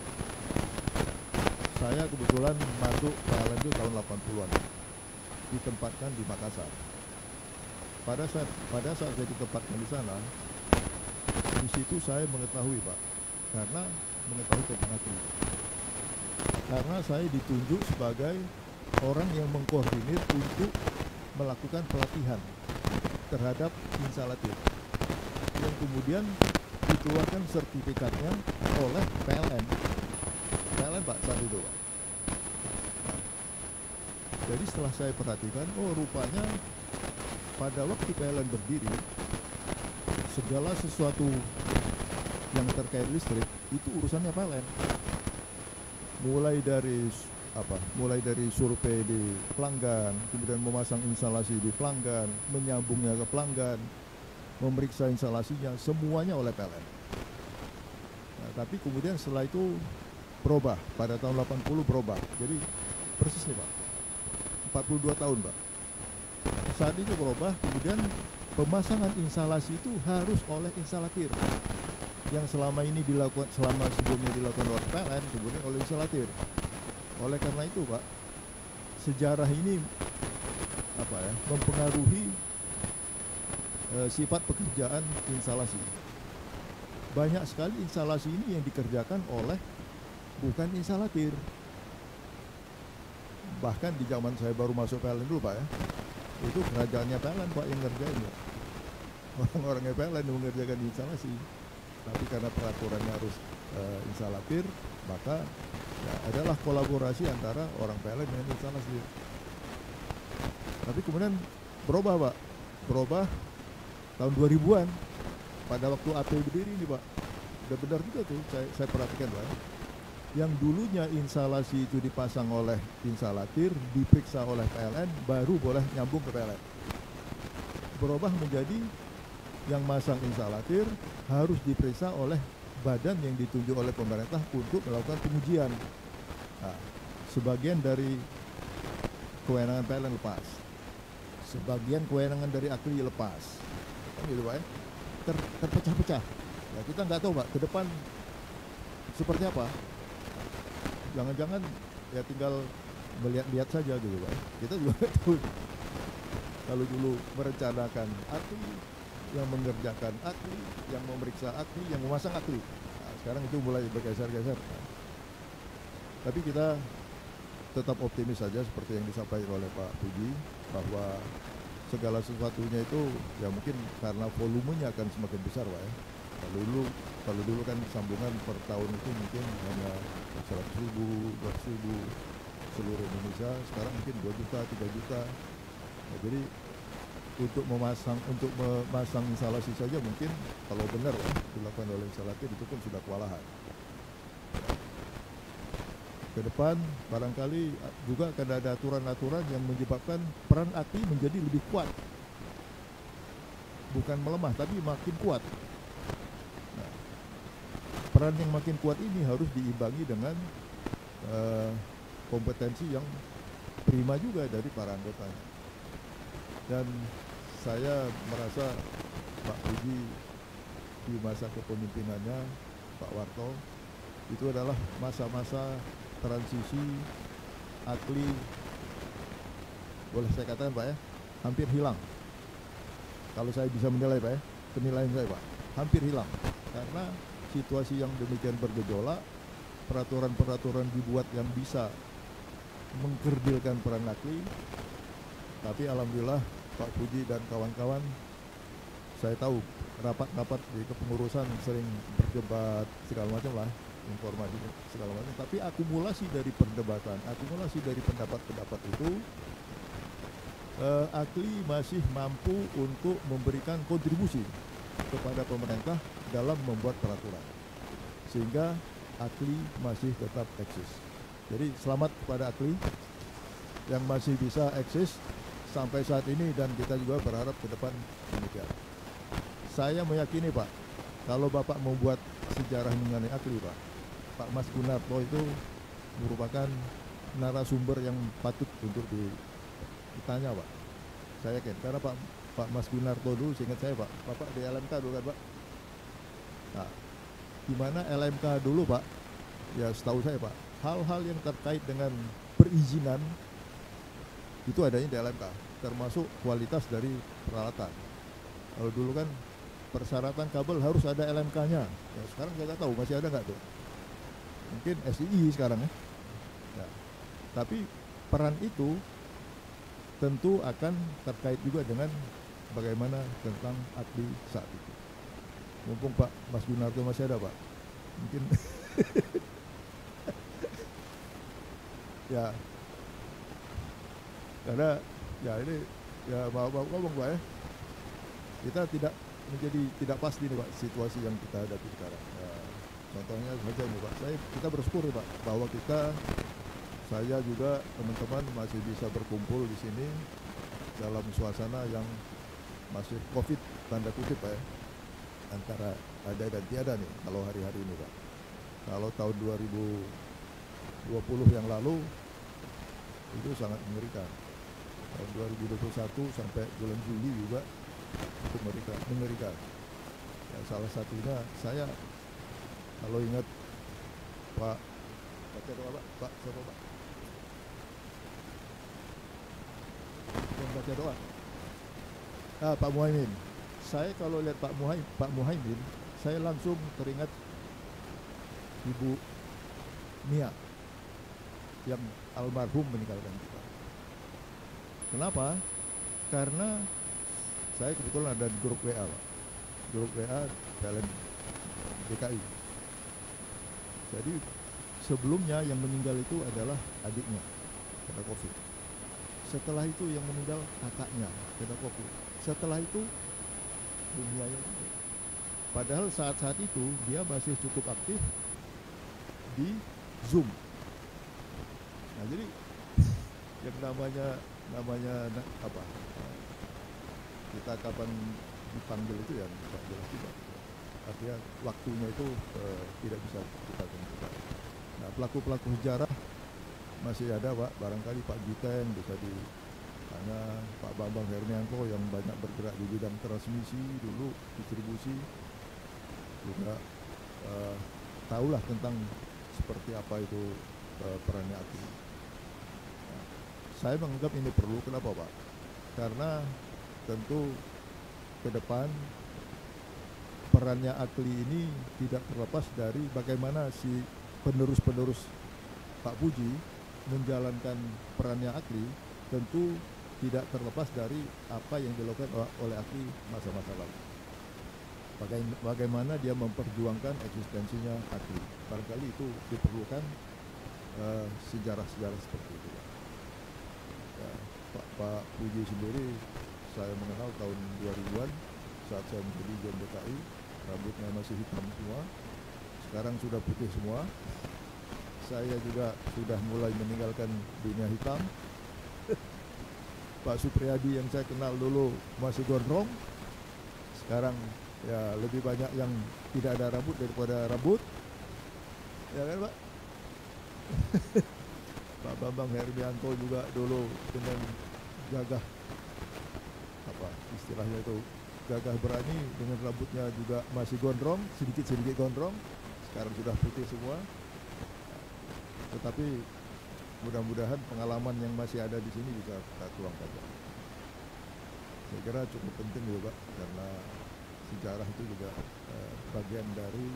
Saya kebetulan masuk PLN itu tahun 80-an. ditempatkan di Makassar. Pada saat saya ditempatkan di sana, di situ saya mengetahui Pak, karena mengetahui tentang AKLI. Karena saya ditunjuk sebagai orang yang mengkoordinir untuk melakukan pelatihan terhadap instalatif, yang kemudian dikeluarkan sertifikatnya oleh PLN Pak saat itu Pak. Nah, jadi setelah saya perhatikan, oh rupanya pada waktu PLN berdiri, segala sesuatu yang terkait listrik itu urusannya PLN. Mulai dari survei di pelanggan, kemudian memasang instalasi di pelanggan, menyambungnya ke pelanggan, memeriksa instalasinya, semuanya oleh PLN. Nah, tapi kemudian setelah itu berubah, pada tahun 80 berubah. Jadi persis nih Pak, 42 tahun Pak. Saat itu berubah, kemudian pemasangan instalasi itu harus oleh instalatir. Yang selama ini dilakukan, sebelumnya dilakukan oleh PLN, kemudian oleh instalatir. Oleh karena itu Pak, sejarah ini mempengaruhi sifat pekerjaan instalasi. Banyak sekali instalasi ini yang dikerjakan oleh bukan instalatir. Bahkan di zaman saya baru masuk PLN dulu Pak ya, itu kerajaannya PLN Pak yang ngerjain ya. Orang-orangnya PLN yang mengerjakan instalasi. Tapi karena peraturannya harus instalatir, maka ya, adalah kolaborasi antara orang PLN dengan instalasi. Tapi kemudian berubah Pak, berubah tahun 2000-an, pada waktu AP berdiri ini Pak. Udah benar juga tuh, saya perhatikan Pak. Yang dulunya instalasi itu dipasang oleh instalatir, diperiksa oleh PLN, baru boleh nyambung ke PLN. Berubah menjadi yang masang instalatir harus diperiksa oleh badan yang ditunjuk oleh pemerintah untuk melakukan pengujian. Nah, sebagian dari kewenangan PLN lepas, sebagian kewenangan dari AKLI lepas, kan gitu Pak ya, terpecah-pecah. Ya, kita nggak tahu Pak ke depan seperti apa. Jangan-jangan ya tinggal melihat-lihat saja gitu Pak. Kita juga nggak tahu. Kalau dulu merencanakan AKLI, yang mengerjakan AKLI, yang memeriksa AKLI, yang memasang AKLI. Nah, sekarang itu mulai bergeser-geser. Tapi kita tetap optimis saja seperti yang disampaikan oleh Pak Puji, bahwa segala sesuatunya itu ya mungkin karena volumenya akan semakin besar Pak ya. Kalau dulu kan sambungan per tahun itu mungkin hanya 100.000, 200.000 seluruh Indonesia, sekarang mungkin 2 juta, 3 juta. Nah, jadi untuk memasang instalasi saja mungkin kalau benar ya, dilakukan oleh instalatir itu pun sudah kewalahan. Ke depan barangkali juga akan ada aturan-aturan yang menyebabkan peran AKLI menjadi lebih kuat, bukan melemah tapi makin kuat. Nah, peran yang makin kuat ini harus diimbangi dengan kompetensi yang prima juga dari para anggotanya. Dan saya merasa Pak Puji di masa kepemimpinannya Pak Warto itu adalah masa-masa transisi AKLI, boleh saya katakan Pak ya, hampir hilang. Kalau saya bisa menilai Pak ya, penilaian saya Pak, hampir hilang. Karena situasi yang demikian bergejolak, peraturan-peraturan dibuat yang bisa mengkerdilkan peran AKLI. Tapi alhamdulillah Pak Puji dan kawan-kawan, saya tahu rapat-rapat di kepengurusan sering berdebat segala macam lah, informasi segala macam. Tapi akumulasi dari perdebatan, akumulasi dari pendapat-pendapat itu, AKLI masih mampu untuk memberikan kontribusi kepada pemerintah dalam membuat peraturan, sehingga AKLI masih tetap eksis. Jadi selamat kepada AKLI yang masih bisa eksis sampai saat ini, dan kita juga berharap ke depan demikian. Saya meyakini Pak, kalau Bapak membuat sejarah mengenai AKLI Pak Mas Gunarto itu merupakan narasumber yang patut untuk ditanya Pak. Saya yakin, karena Pak Mas Gunarto dulu, seingat saya Pak, Bapak di LMK dulu kan Pak. Nah, di mana LMK dulu Pak, ya setahu saya Pak, hal-hal yang terkait dengan perizinan itu adanya di LMK, termasuk kualitas dari peralatan. Kalau dulu kan persyaratan kabel harus ada LMK-nya. Ya, sekarang saya nggak tahu masih ada nggak tuh. Mungkin SII sekarang ya. Ya. Tapi peran itu tentu akan terkait juga dengan bagaimana tentang AKLI saat itu. Mumpung Pak Mas Gunarto masih ada Pak, mungkin ya, karena ya ini ya maaf ngomong Pak ya, kita tidak pasti nih Pak situasi yang kita hadapi sekarang. Ya, contohnya saja nih Pak, kita bersyukur Pak bahwa saya juga teman-teman masih bisa berkumpul di sini dalam suasana yang masih COVID tanda kutip Pak ya, antara ada dan tiada nih kalau hari-hari ini Pak. Kalau tahun 2020 yang lalu itu sangat mengerikan. Tahun 2021 sampai bulan Juli juga itu mengerikan. Ya, salah satunya saya kalau ingat Pak baca doa Pak siapa Pak? Yang baca doa. Pak Muhaimin. Saya kalau lihat Pak Muhaimin, saya langsung teringat Ibu Mia yang almarhum meninggalkan kita. Kenapa? Karena saya kebetulan ada di grup WA, Pak. Grup WA PLN DKI. Jadi sebelumnya yang meninggal itu adalah adiknya kena COVID. Setelah itu yang meninggal kakaknya kena COVID. Setelah itu dunianya juga. Padahal saat-saat itu dia masih cukup aktif di Zoom. Nah jadi yang namanya apa? Kita kapan dipanggil itu ya tidak jelas juga. Artinya waktunya itu tidak bisa kita tentukan. Nah pelaku-pelaku sejarah masih ada Pak, barangkali Pak Giten bisa ditanya, Pak Bambang Hermianto yang banyak bergerak di bidang transmisi dulu, distribusi, juga tahulah tentang seperti apa itu perannya AKLI. Nah, saya menganggap ini perlu, kenapa Pak? Karena tentu ke depan perannya AKLI ini tidak terlepas dari bagaimana si penerus-penerus Pak Puji menjalankan perannya AKLI, tentu tidak terlepas dari apa yang dilakukan oleh AKLI masa-masa lalu. Bagaimana dia memperjuangkan eksistensinya AKLI. Barangkali itu diperlukan sejarah-sejarah seperti itu. Ya, Pak Puji sendiri saya mengenal tahun 2000-an saat saya menjadi Jom DKI, rambutnya masih hitam semua, sekarang sudah putih semua. Saya juga sudah mulai meninggalkan dunia hitam. Pak Supriyadi yang saya kenal dulu masih gondrong, sekarang ya lebih banyak yang tidak ada rambut daripada rambut, ya kan Pak? Pak Bambang Hermianto juga dulu dengan gagah, apa istilahnya itu, gagah berani dengan rambutnya juga masih gondrong, sedikit-sedikit gondrong, sekarang sudah putih semua. Tetapi mudah-mudahan pengalaman yang masih ada di sini bisa kita tuangkan. Saya kira cukup penting juga Pak, karena sejarah itu juga bagian dari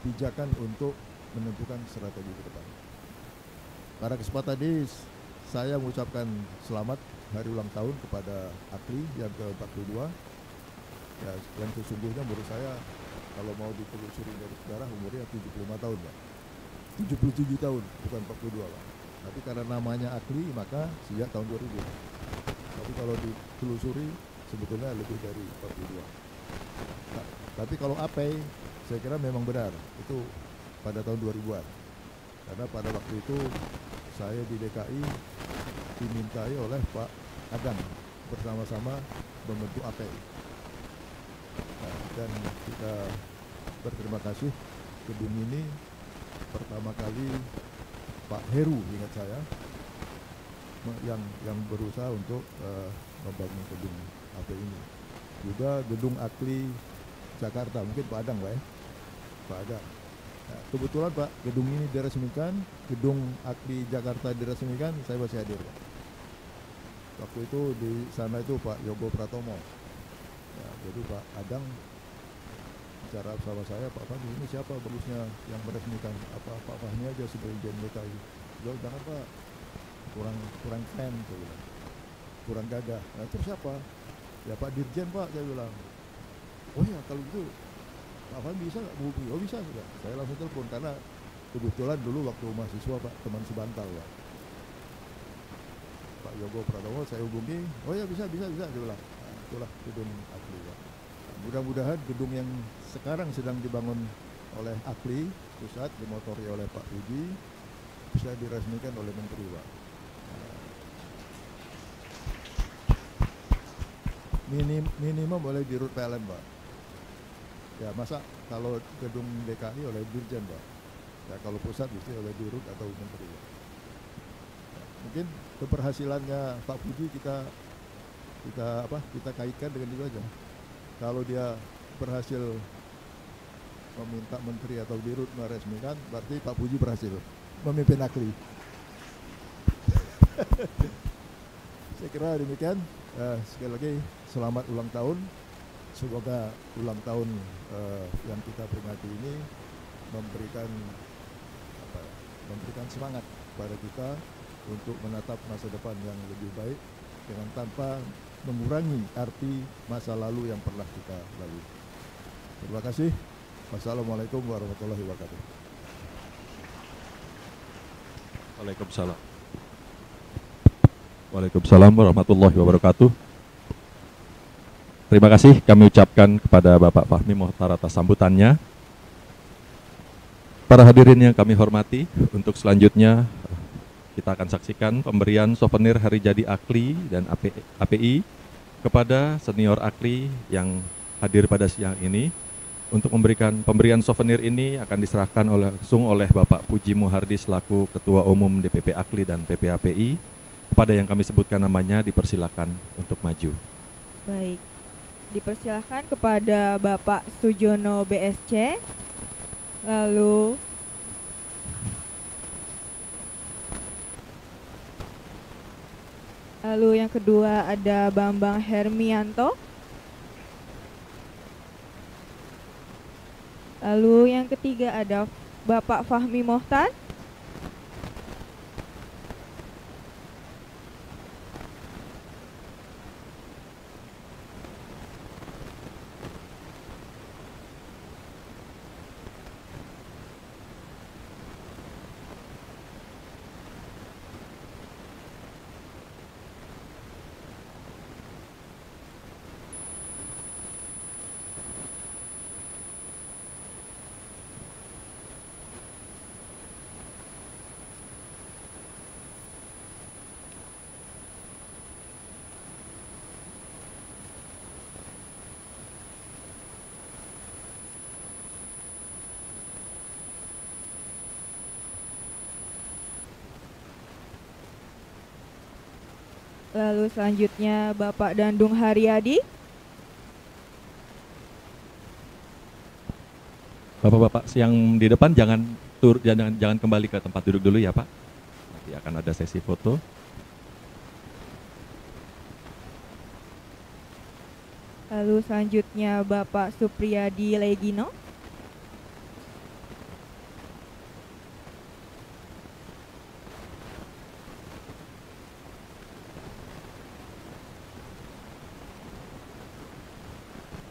pijakan untuk menentukan strategi ke depan. Pada kesempatan ini saya mengucapkan selamat hari ulang tahun kepada AKLI yang ke-42. Ya, yang sesungguhnya menurut saya kalau mau ditelusuri dari sejarah umurnya 75 tahun Pak. 77 tahun, bukan 42 Pak. Tapi karena namanya AKLI maka sejak tahun 2000. Tapi kalau ditelusuri sebetulnya lebih dari 42. Nah, tapi kalau APEI saya kira memang benar, itu pada tahun 2000-an. Karena pada waktu itu saya di DKI dimintai oleh Pak Adang bersama-sama membentuk APEI. Nah, dan kita berterima kasih gedung ini pertama kali Pak Heru, ingat saya, yang berusaha untuk membangun gedung APEI ini. Juga gedung AKLI Jakarta, mungkin Pak Adang Pak ya, Pak Adang. Nah, kebetulan Pak, gedung ini diresmikan, gedung AKLI Jakarta diresmikan, saya masih hadir Pak. Waktu itu di sana itu Pak Yogo Pratomo. Ya, jadi Pak Adang bicara sama saya, Pak Fahmi, ini siapa bagusnya yang meresmikan? Apa Pak Fahmi aja sebagai Dirjen DKI? Jauh jangan Pak, kurang keren, saya bilang. Kurang gagah. Nah, terus siapa? Ya Pak Dirjen Pak, saya bilang. Oh ya kalau gitu Pak Fahmi bisa nggak menghubungi? Oh bisa juga. Saya langsung telepon karena kebetulan dulu waktu mahasiswa Pak, teman sebantal Pak. Pak Yogo Pratomo saya hubungi, oh ya bisa, dia bilang. Nah, itulah gedung AKLI Pak. Nah, mudah-mudahan gedung yang sekarang sedang dibangun oleh AKLI pusat, dimotori oleh Pak Puji, bisa diresmikan oleh Menteri Pak. Minimum oleh Dirut PLN Pak. Ya masa kalau gedung DKI oleh Dirjen Pak. Ya kalau pusat mesti oleh Dirut atau Menteri Pak. Ya, mungkin keberhasilannya Pak Puji kita kaitkan dengan itu aja. Kalau dia berhasil meminta Menteri atau Dirut meresmikan, berarti Pak Puji berhasil memimpin AKLI. Saya kira demikian. Sekali lagi selamat ulang tahun. Semoga ulang tahun yang kita peringati ini memberikan semangat pada kita untuk menatap masa depan yang lebih baik dengan tanpa mengurangi arti masa lalu yang pernah kita lalui. Terima kasih. Wassalamualaikum warahmatullahi wabarakatuh. Waalaikumsalam. Waalaikumsalam warahmatullahi wabarakatuh. Terima kasih kami ucapkan kepada Bapak Fahmi Mohtar atas sambutannya. Para hadirin yang kami hormati, untuk selanjutnya kita akan saksikan pemberian souvenir hari jadi AKLI dan API kepada senior AKLI yang hadir pada siang ini. Untuk memberikan pemberian souvenir ini akan diserahkan langsung oleh Bapak Puji Muhardi selaku Ketua Umum DPP AKLI dan PPAPI. Kepada yang kami sebutkan namanya dipersilakan untuk maju. Baik, dipersilakan kepada Bapak Sujono BSC, lalu yang kedua ada Bambang Hermianto, lalu yang ketiga ada Bapak Fahmi Mohtar, lalu selanjutnya Bapak Dandung Haryadi. Bapak-bapak yang di depan jangan kembali ke tempat duduk dulu ya Pak. Nanti akan ada sesi foto. Lalu selanjutnya Bapak Supriyadi Legino.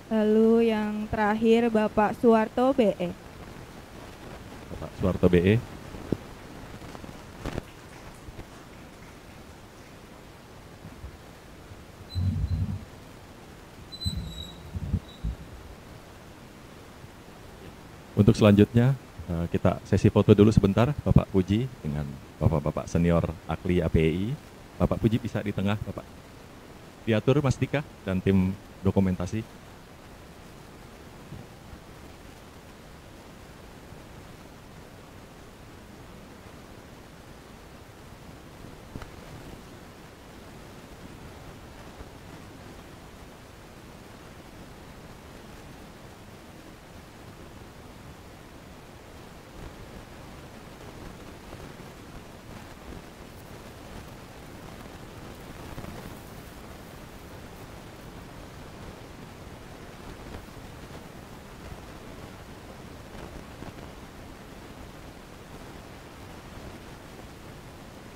Lalu yang terakhir Bapak Suwarto BE. Bapak Suwarto BE. Untuk selanjutnya kita sesi foto dulu sebentar Bapak Puji dengan Bapak-bapak senior AKLI API. Bapak Puji bisa di tengah Bapak. Diatur Mas Dika dan tim dokumentasi.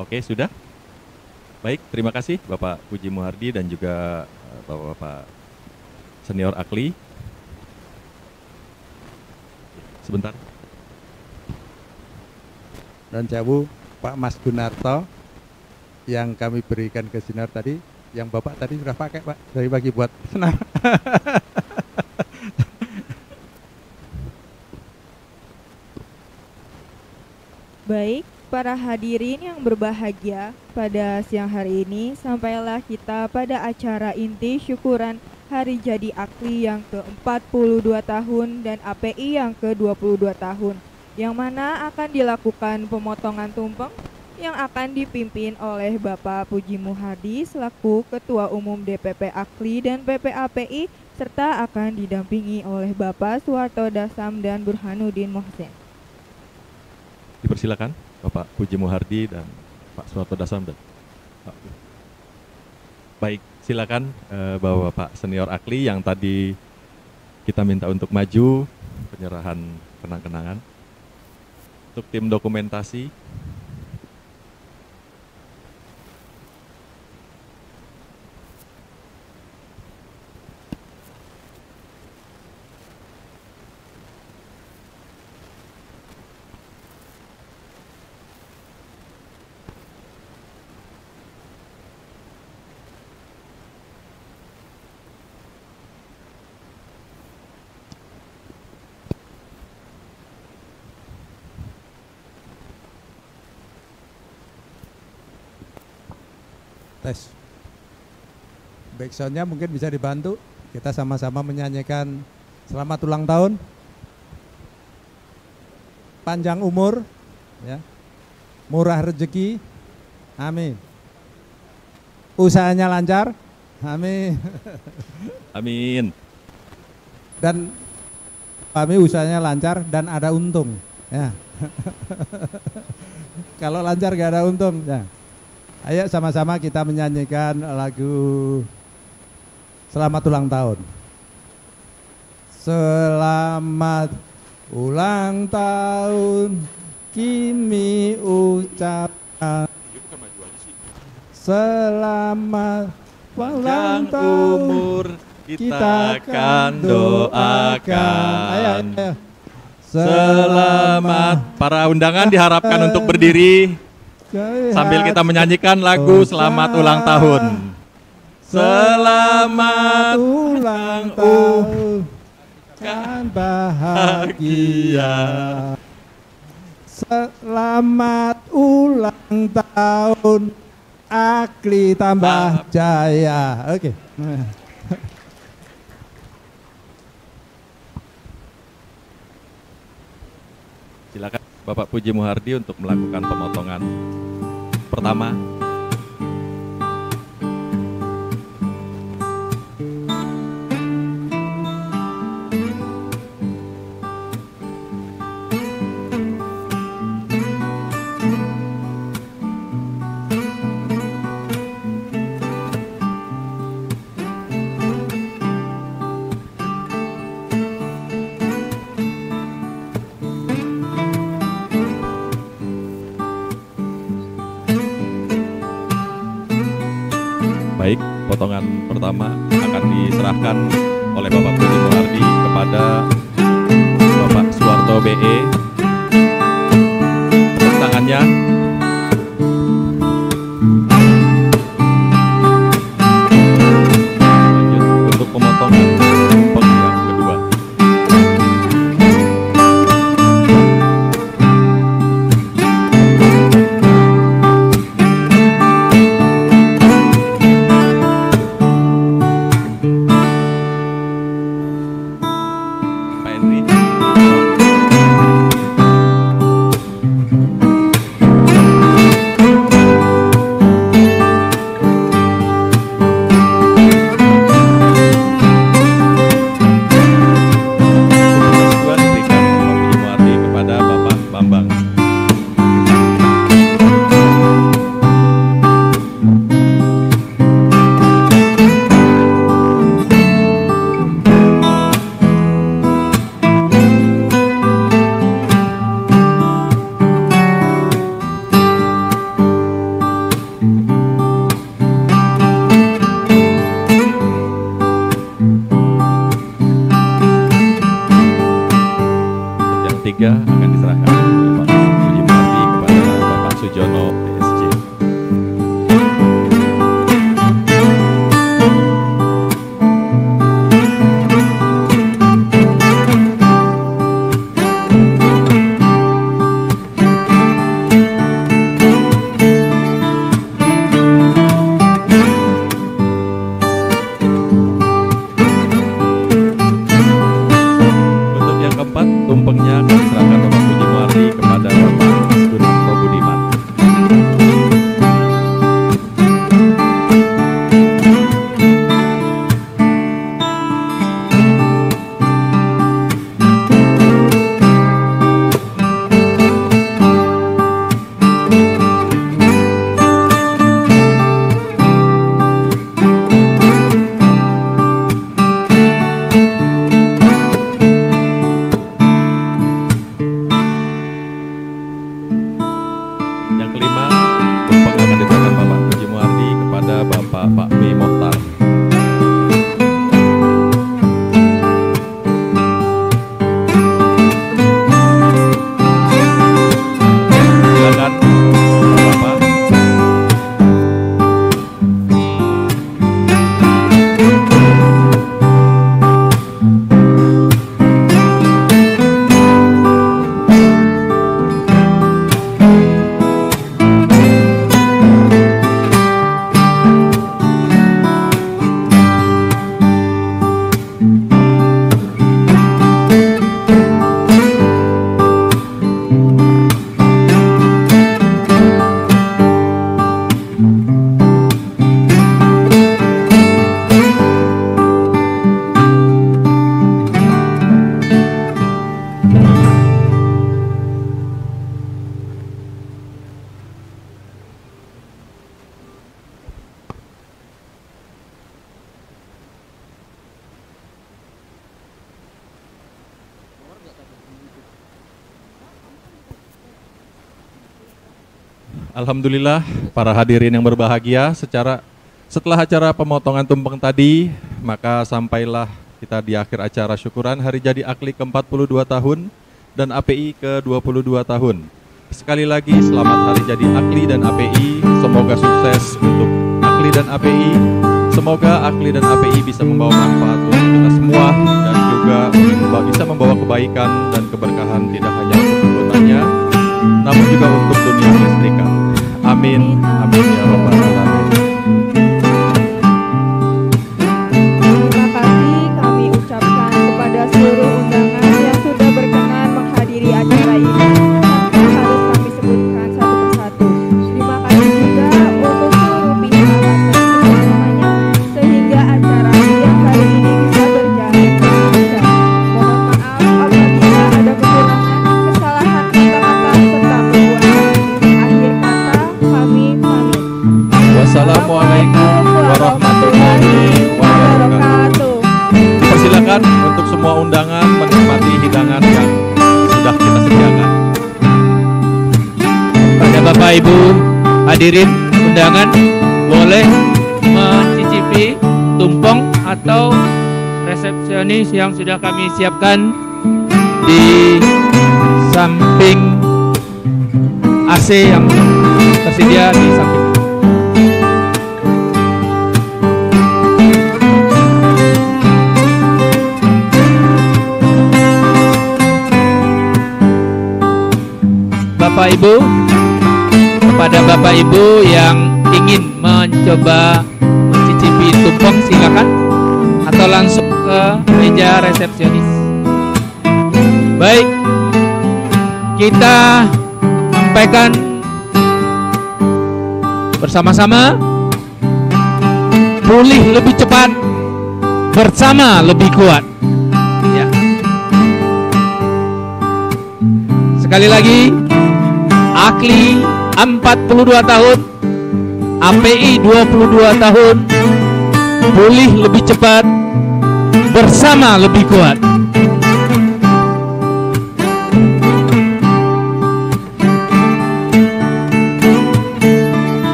Oke, sudah? Baik, terima kasih Bapak Puji Muhardi dan juga Bapak-Bapak senior ahli. Sebentar. Dan Jawu Pak Mas Gunarto yang kami berikan ke senior tadi, yang Bapak tadi sudah pakai Pak, dari pagi buat senam. Baik, para hadirin yang berbahagia, pada siang hari ini sampailah kita pada acara inti syukuran Hari Jadi Akli yang ke-42 tahun dan API yang ke-22 tahun, yang mana akan dilakukan pemotongan tumpeng yang akan dipimpin oleh Bapak Puji Muhardi selaku Ketua Umum DPP Akli dan PPAPI, serta akan didampingi oleh Bapak Suwarto Dasam dan Burhanuddin Mohsen. Dipersilakan Bapak Puji Muhardi dan Pak Suwarto Dasam dan Pak. Baik, silakan Bapak senior ahli yang tadi kita minta untuk maju penyerahan kenang-kenangan untuk tim dokumentasi. Tes. Backsoundnya mungkin bisa dibantu. Kita sama-sama menyanyikan selamat ulang tahun, panjang umur, ya, murah rezeki, amin. Usahanya lancar, amin. Amin. Dan kami usahanya lancar dan ada untung, ya. Kalau lancar gak ada untung, ya. Ayo sama-sama kita menyanyikan lagu Selamat Ulang Tahun. Selamat ulang tahun kami ucapkan, selamat ulang tahun umur kita akan doakan. Ayo, ayo. Selamat. Para undangan diharapkan untuk berdiri sambil kita menyanyikan lagu Selamat Ulang Tahun. Selamat ulang tahun kan bahagia. Selamat ulang tahun Akli tambah jaya. Oke. Silakan Bapak Puji Muhardi untuk melakukan pemotongan pertama. Baik, potongan pertama akan diserahkan oleh Bapak Puji Muhardi kepada Bapak Suwarto BE. Tepuk tangannya. Lanjut untuk pemotongan tumpeng yang kedua. Pak Henry. kelima, tumpeng akan diserahkan Bapak Puji Muardi kepada Bapak Fahmi Mohtar. Silakan Bapak. Alhamdulillah, para hadirin yang berbahagia, setelah acara pemotongan tumpeng tadi, maka sampailah kita di akhir acara syukuran Hari Jadi Akli ke-42 tahun dan API ke-22 tahun. Sekali lagi selamat Hari Jadi Akli dan API, semoga sukses untuk Akli dan API. Semoga Akli dan API bisa membawa manfaat untuk kita semua dan juga bisa membawa kebaikan dan keberkahan tidak hanya untuk anggotanya, namun juga untuk dunia listrika. Amin, amin ya rabbal alamin. Terima kasih kami ucapkan kepada seluruh undangan yang sudah berkenan menghadiri acara ini. Harus kami sebutkan satu persatu. Terima kasih juga untuk seluruh pihak atas kerjasamanya sehingga acara yang hari ini bisa berjalan dengan lancar. Mohon maaf apabila ada kekurangan, kesalahan kata-kata serta perbuatan. Akhir kata kami pamit. Wassalamualaikum warahmatullahi wabarakatuh. Persilakan untuk semua undangan menikmati hidangan yang sudah kita sediakan. Pada Bapak Ibu hadirin undangan boleh mencicipi tumpeng atau resepsionis yang sudah kami siapkan di samping AC yang tersedia di samping. Bapak Ibu, kepada Bapak Ibu yang ingin mencoba mencicipi tumpeng silakan atau langsung ke meja resepsionis. Baik, kita sampaikan bersama-sama, pulih lebih cepat, bersama lebih kuat. Ya. Sekali lagi, Akli 42 tahun, API 22 tahun, pulih lebih cepat, bersama lebih kuat.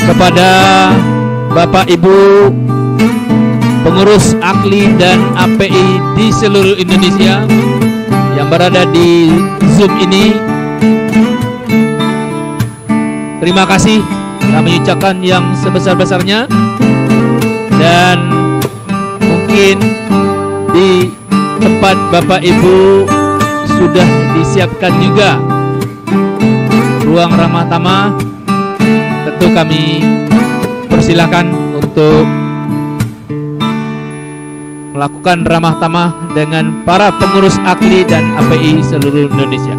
Kepada Bapak Ibu pengurus Akli dan API di seluruh Indonesia yang berada di Zoom ini, terima kasih kami ucapkan yang sebesar-besarnya. Dan mungkin di tempat Bapak Ibu sudah disiapkan juga ruang ramah tamah. Tentu kami persilakan untuk melakukan ramah tamah dengan para pengurus Akli dan API seluruh Indonesia.